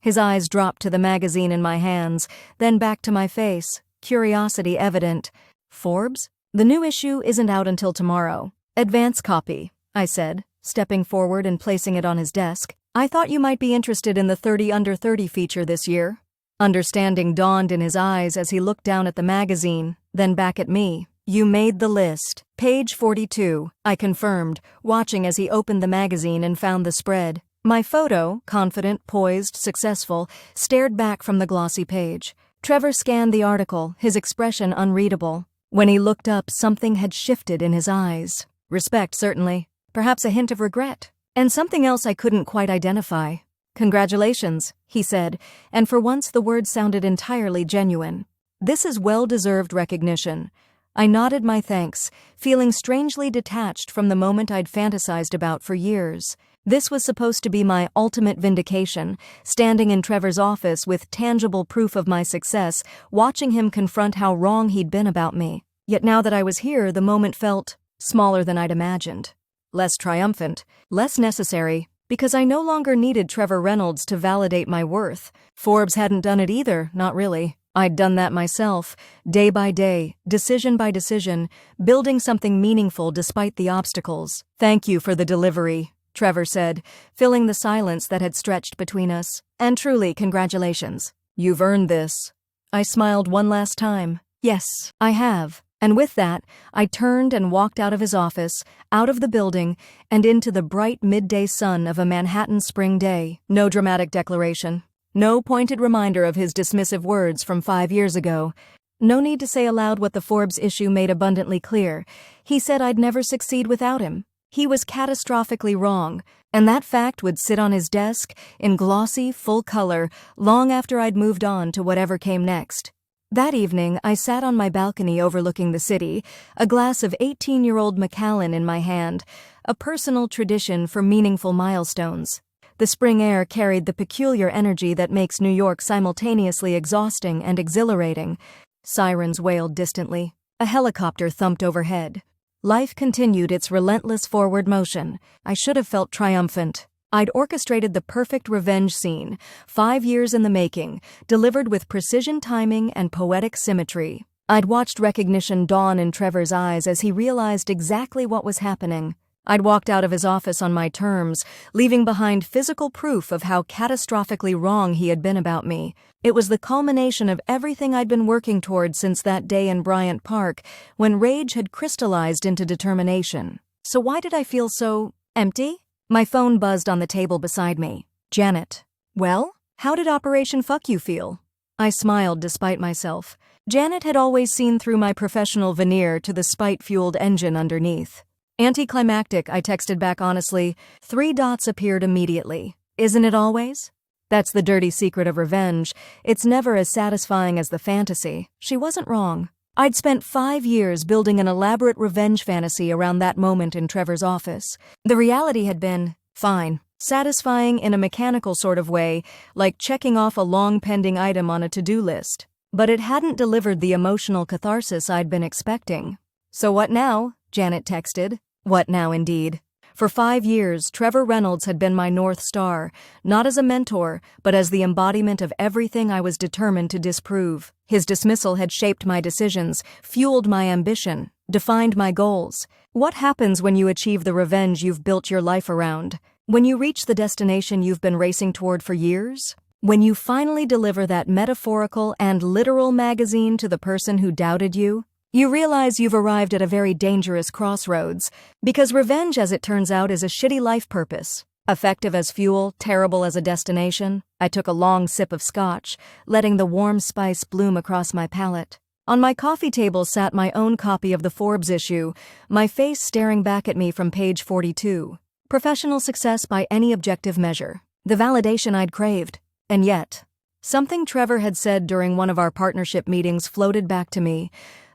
His eyes dropped to the magazine in my hands, then back to my face, curiosity evident. "Forbes? The new issue isn't out until tomorrow. Advance copy," I said, stepping forward and placing it on his desk. "I thought you might be interested in the 30 Under 30 feature this year." Understanding dawned in his eyes as he looked down at the magazine, then back at me. "You made the list. Page 42, I confirmed, watching as he opened the magazine and found the spread. My photo, confident, poised, successful, stared back from the glossy page. Trevor scanned the article, his expression unreadable. When he looked up, something had shifted in his eyes. Respect, certainly. Perhaps a hint of regret. And something else I couldn't quite identify. "Congratulations," he said, and for once the words sounded entirely genuine. "This is well-deserved recognition." I nodded my thanks, feeling strangely detached from the moment I'd fantasized about for years. This was supposed to be my ultimate vindication, standing in Trevor's office with tangible proof of my success, watching him confront how wrong he'd been about me. Yet now that I was here, the moment felt smaller than I'd imagined. Less triumphant, less necessary, because I no longer needed Trevor Reynolds to validate my worth. Forbes hadn't done it either, not really. I'd done that myself, day by day, decision by decision, building something meaningful despite the obstacles. "Thank you for the delivery," Trevor said, filling the silence that had stretched between us. "And truly, congratulations. You've earned this." I smiled one last time. "Yes, I have." And with that, I turned and walked out of his office, out of the building, and into the bright midday sun of a Manhattan spring day. No dramatic declaration. No pointed reminder of his dismissive words from 5 years ago. No need to say aloud what the Forbes issue made abundantly clear. He said I'd never succeed without him. He was catastrophically wrong, and that fact would sit on his desk, in glossy, full color, long after I'd moved on to whatever came next. That evening, I sat on my balcony overlooking the city, a glass of 18-year-old Macallan in my hand, a personal tradition for meaningful milestones. The spring air carried the peculiar energy that makes New York simultaneously exhausting and exhilarating. Sirens wailed distantly. A helicopter thumped overhead. Life continued its relentless forward motion. I should have felt triumphant. I'd orchestrated the perfect revenge scene, 5 years in the making, delivered with precision timing and poetic symmetry. I'd watched recognition dawn in Trevor's eyes as he realized exactly what was happening. I'd walked out of his office on my terms, leaving behind physical proof of how catastrophically wrong he had been about me. It was the culmination of everything I'd been working toward since that day in Bryant Park, when rage had crystallized into determination. So why did I feel so empty? My phone buzzed on the table beside me. Janet. "Well, how did Operation Fuck You feel?" I smiled despite myself. Janet had always seen through my professional veneer to the spite-fueled engine underneath. "Anticlimactic," I texted back honestly. 3 dots appeared immediately. "Isn't it always?" That's the dirty secret of revenge. It's never as satisfying as the fantasy. She wasn't wrong. I'd spent 5 years building an elaborate revenge fantasy around that moment in Trevor's office. The reality had been, fine, satisfying in a mechanical sort of way, like checking off a long-pending item on a to-do list. But it hadn't delivered the emotional catharsis I'd been expecting. "So what now?" Janet texted. What now, indeed? For 5 years, Trevor Reynolds had been my North Star, not as a mentor, but as the embodiment of everything I was determined to disprove. His dismissal had shaped my decisions, fueled my ambition, defined my goals. What happens when you achieve the revenge you've built your life around? When you reach the destination you've been racing toward for years? When you finally deliver that metaphorical and literal magazine to the person who doubted you? You realize you've arrived at a very dangerous crossroads, because revenge, as it turns out, is a shitty life purpose. Effective as fuel, terrible as a destination. I took a long sip of scotch, letting the warm spice bloom across my palate. On my coffee table sat my own copy of the Forbes issue, my face staring back at me from page 42. Professional success by any objective measure. The validation I'd craved. And yet, something Trevor had said during one of our partnership meetings floated back to me.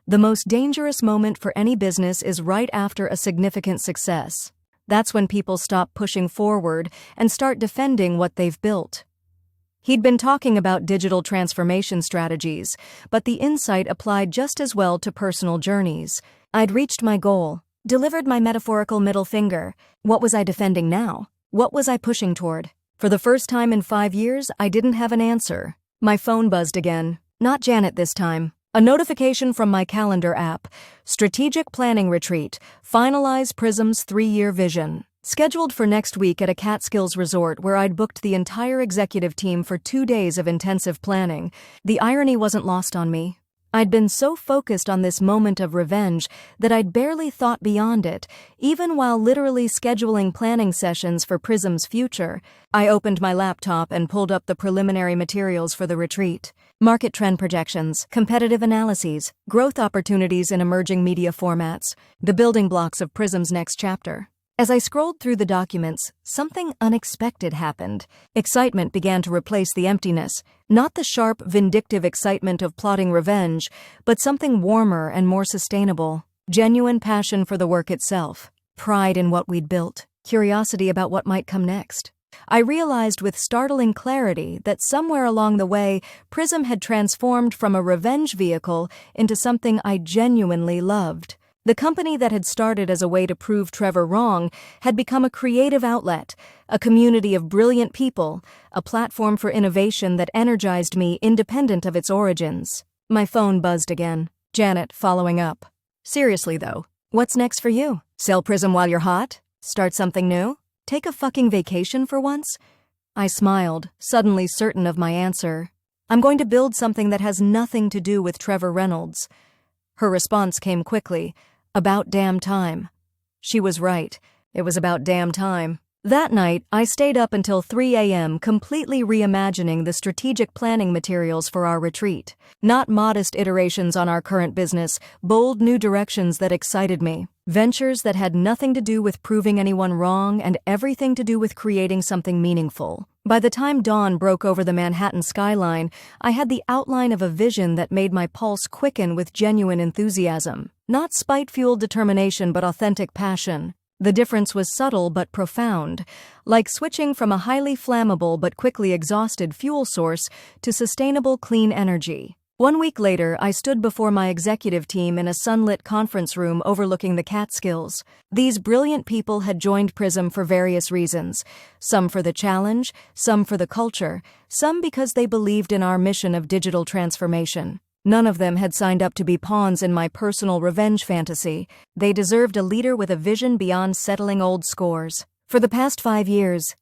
The most dangerous moment for any business is right after a significant success. That's when people stop pushing forward and start defending what they've built. He'd been talking about digital transformation strategies, but the insight applied just as well to personal journeys. I'd reached my goal, delivered my metaphorical middle finger. What was I defending now? What was I pushing toward? For the first time in 5 years, I didn't have an answer. My phone buzzed again. Not Janet this time. A notification from my calendar app. Strategic Planning Retreat. Finalize Prism's 3-year vision. Scheduled for next week at a Catskills resort where I'd booked the entire executive team for 2 days of intensive planning. The irony wasn't lost on me. I'd been so focused on this moment of revenge that I'd barely thought beyond it, even while literally scheduling planning sessions for Prism's future. I opened my laptop and pulled up the preliminary materials for the retreat. Market trend projections, competitive analyses, growth opportunities in emerging media formats, the building blocks of Prism's next chapter. As I scrolled through the documents, something unexpected happened. Excitement began to replace the emptiness. Not the sharp, vindictive excitement of plotting revenge, but something warmer and more sustainable. Genuine passion for the work itself. Pride in what we'd built. Curiosity about what might come next. I realized with startling clarity that somewhere along the way, Prism had transformed from a revenge vehicle into something I genuinely loved. The company that had started as a way to prove Trevor wrong had become a creative outlet, a community of brilliant people, a platform for innovation that energized me independent of its origins. My phone buzzed again. Janet following up. Seriously though, what's next for you? Sell Prism while you're hot? Start something new? Take a fucking vacation for once? I smiled, suddenly certain of my answer. I'm going to build something that has nothing to do with Trevor Reynolds. Her response came quickly. About damn time. She was right. It was about damn time. That night, I stayed up until 3 a.m. completely reimagining the strategic planning materials for our retreat. Not modest iterations on our current business, bold new directions that excited me. Ventures that had nothing to do with proving anyone wrong and everything to do with creating something meaningful. By the time dawn broke over the Manhattan skyline, I had the outline of a vision that made my pulse quicken with genuine enthusiasm. Not spite-fueled determination, but authentic passion. The difference was subtle but profound, like switching from a highly flammable but quickly exhausted fuel source to sustainable clean energy. 1 week later, I stood before my executive team in a sunlit conference room overlooking the Catskills. These brilliant people had joined Prism for various reasons, some for the challenge, some for the culture, some because they believed in our mission of digital transformation. None of them had signed up to be pawns in my personal revenge fantasy. They deserved a leader with a vision beyond settling old scores. For the past 5 years,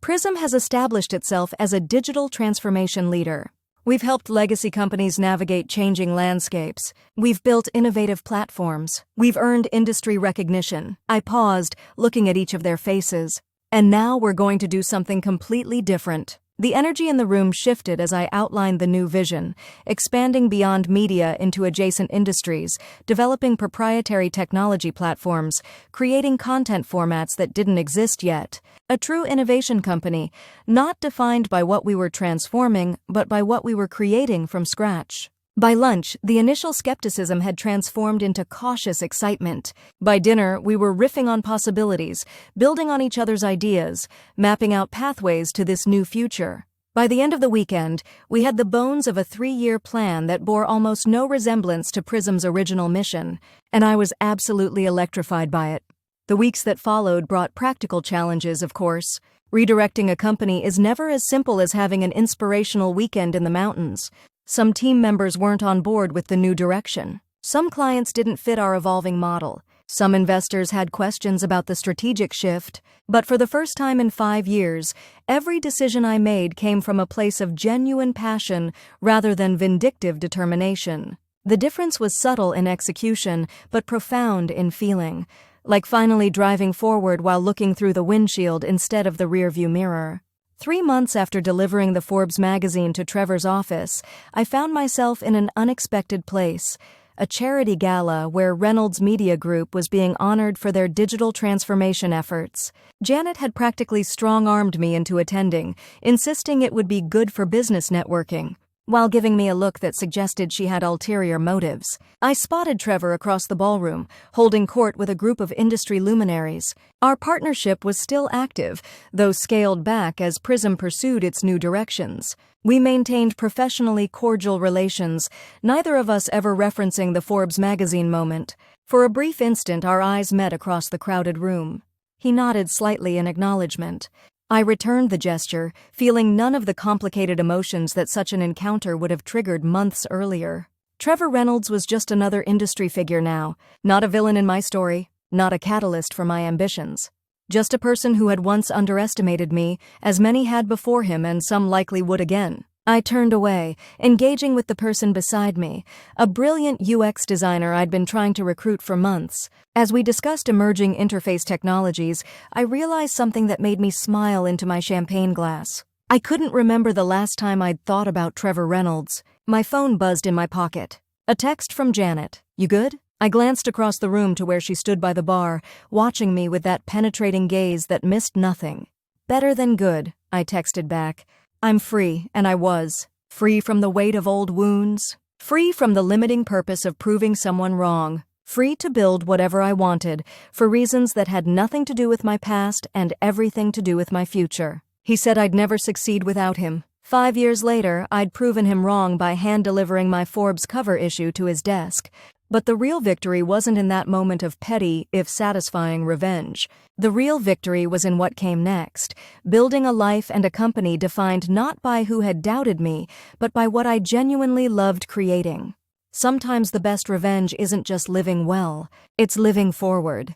Prism has established itself as a digital transformation leader. We've helped legacy companies navigate changing landscapes. We've built innovative platforms. We've earned industry recognition. I paused, looking at each of their faces. And now we're going to do something completely different. The energy in the room shifted as I outlined the new vision, expanding beyond media into adjacent industries, developing proprietary technology platforms, creating content formats that didn't exist yet. A true innovation company, not defined by what we were transforming, but by what we were creating from scratch. By lunch, the initial skepticism had transformed into cautious excitement. By dinner, we were riffing on possibilities, building on each other's ideas, mapping out pathways to this new future. By the end of the weekend, we had the bones of a 3-year plan that bore almost no resemblance to Prism's original mission, and I was absolutely electrified by it. The weeks that followed brought practical challenges, of course. Redirecting a company is never as simple as having an inspirational weekend in the mountains. Some team members weren't on board with the new direction. Some clients didn't fit our evolving model. Some investors had questions about the strategic shift. But for the first time in 5 years, every decision I made came from a place of genuine passion rather than vindictive determination. The difference was subtle in execution, but profound in feeling. Like finally driving forward while looking through the windshield instead of the rearview mirror. 3 months after delivering the Forbes magazine to Trevor's office, I found myself in an unexpected place. A charity gala where Reynolds Media Group was being honored for their digital transformation efforts. Janet had practically strong-armed me into attending, insisting it would be good for business networking, while giving me a look that suggested she had ulterior motives. I spotted Trevor across the ballroom, holding court with a group of industry luminaries. Our partnership was still active, though scaled back as Prism pursued its new directions. We maintained professionally cordial relations, neither of us ever referencing the Forbes magazine moment. For a brief instant, our eyes met across the crowded room. He nodded slightly in acknowledgement. I returned the gesture, feeling none of the complicated emotions that such an encounter would have triggered months earlier. Trevor Reynolds was just another industry figure now, not a villain in my story, not a catalyst for my ambitions. Just a person who had once underestimated me, as many had before him and some likely would again. I turned away, engaging with the person beside me, a brilliant UX designer I'd been trying to recruit for months. As we discussed emerging interface technologies, I realized something that made me smile into my champagne glass. I couldn't remember the last time I'd thought about Trevor Reynolds. My phone buzzed in my pocket. A text from Janet. "You good?" I glanced across the room to where she stood by the bar, watching me with that penetrating gaze that missed nothing. "Better than good," I texted back. I'm free, and I was. Free from the weight of old wounds. Free from the limiting purpose of proving someone wrong. Free to build whatever I wanted, for reasons that had nothing to do with my past and everything to do with my future. He said I'd never succeed without him. 5 years later, I'd proven him wrong by hand-delivering my Forbes cover issue to his desk. But the real victory wasn't in that moment of petty, if satisfying, revenge. The real victory was in what came next, building a life and a company defined not by who had doubted me, but by what I genuinely loved creating. Sometimes the best revenge isn't just living well, it's living forward.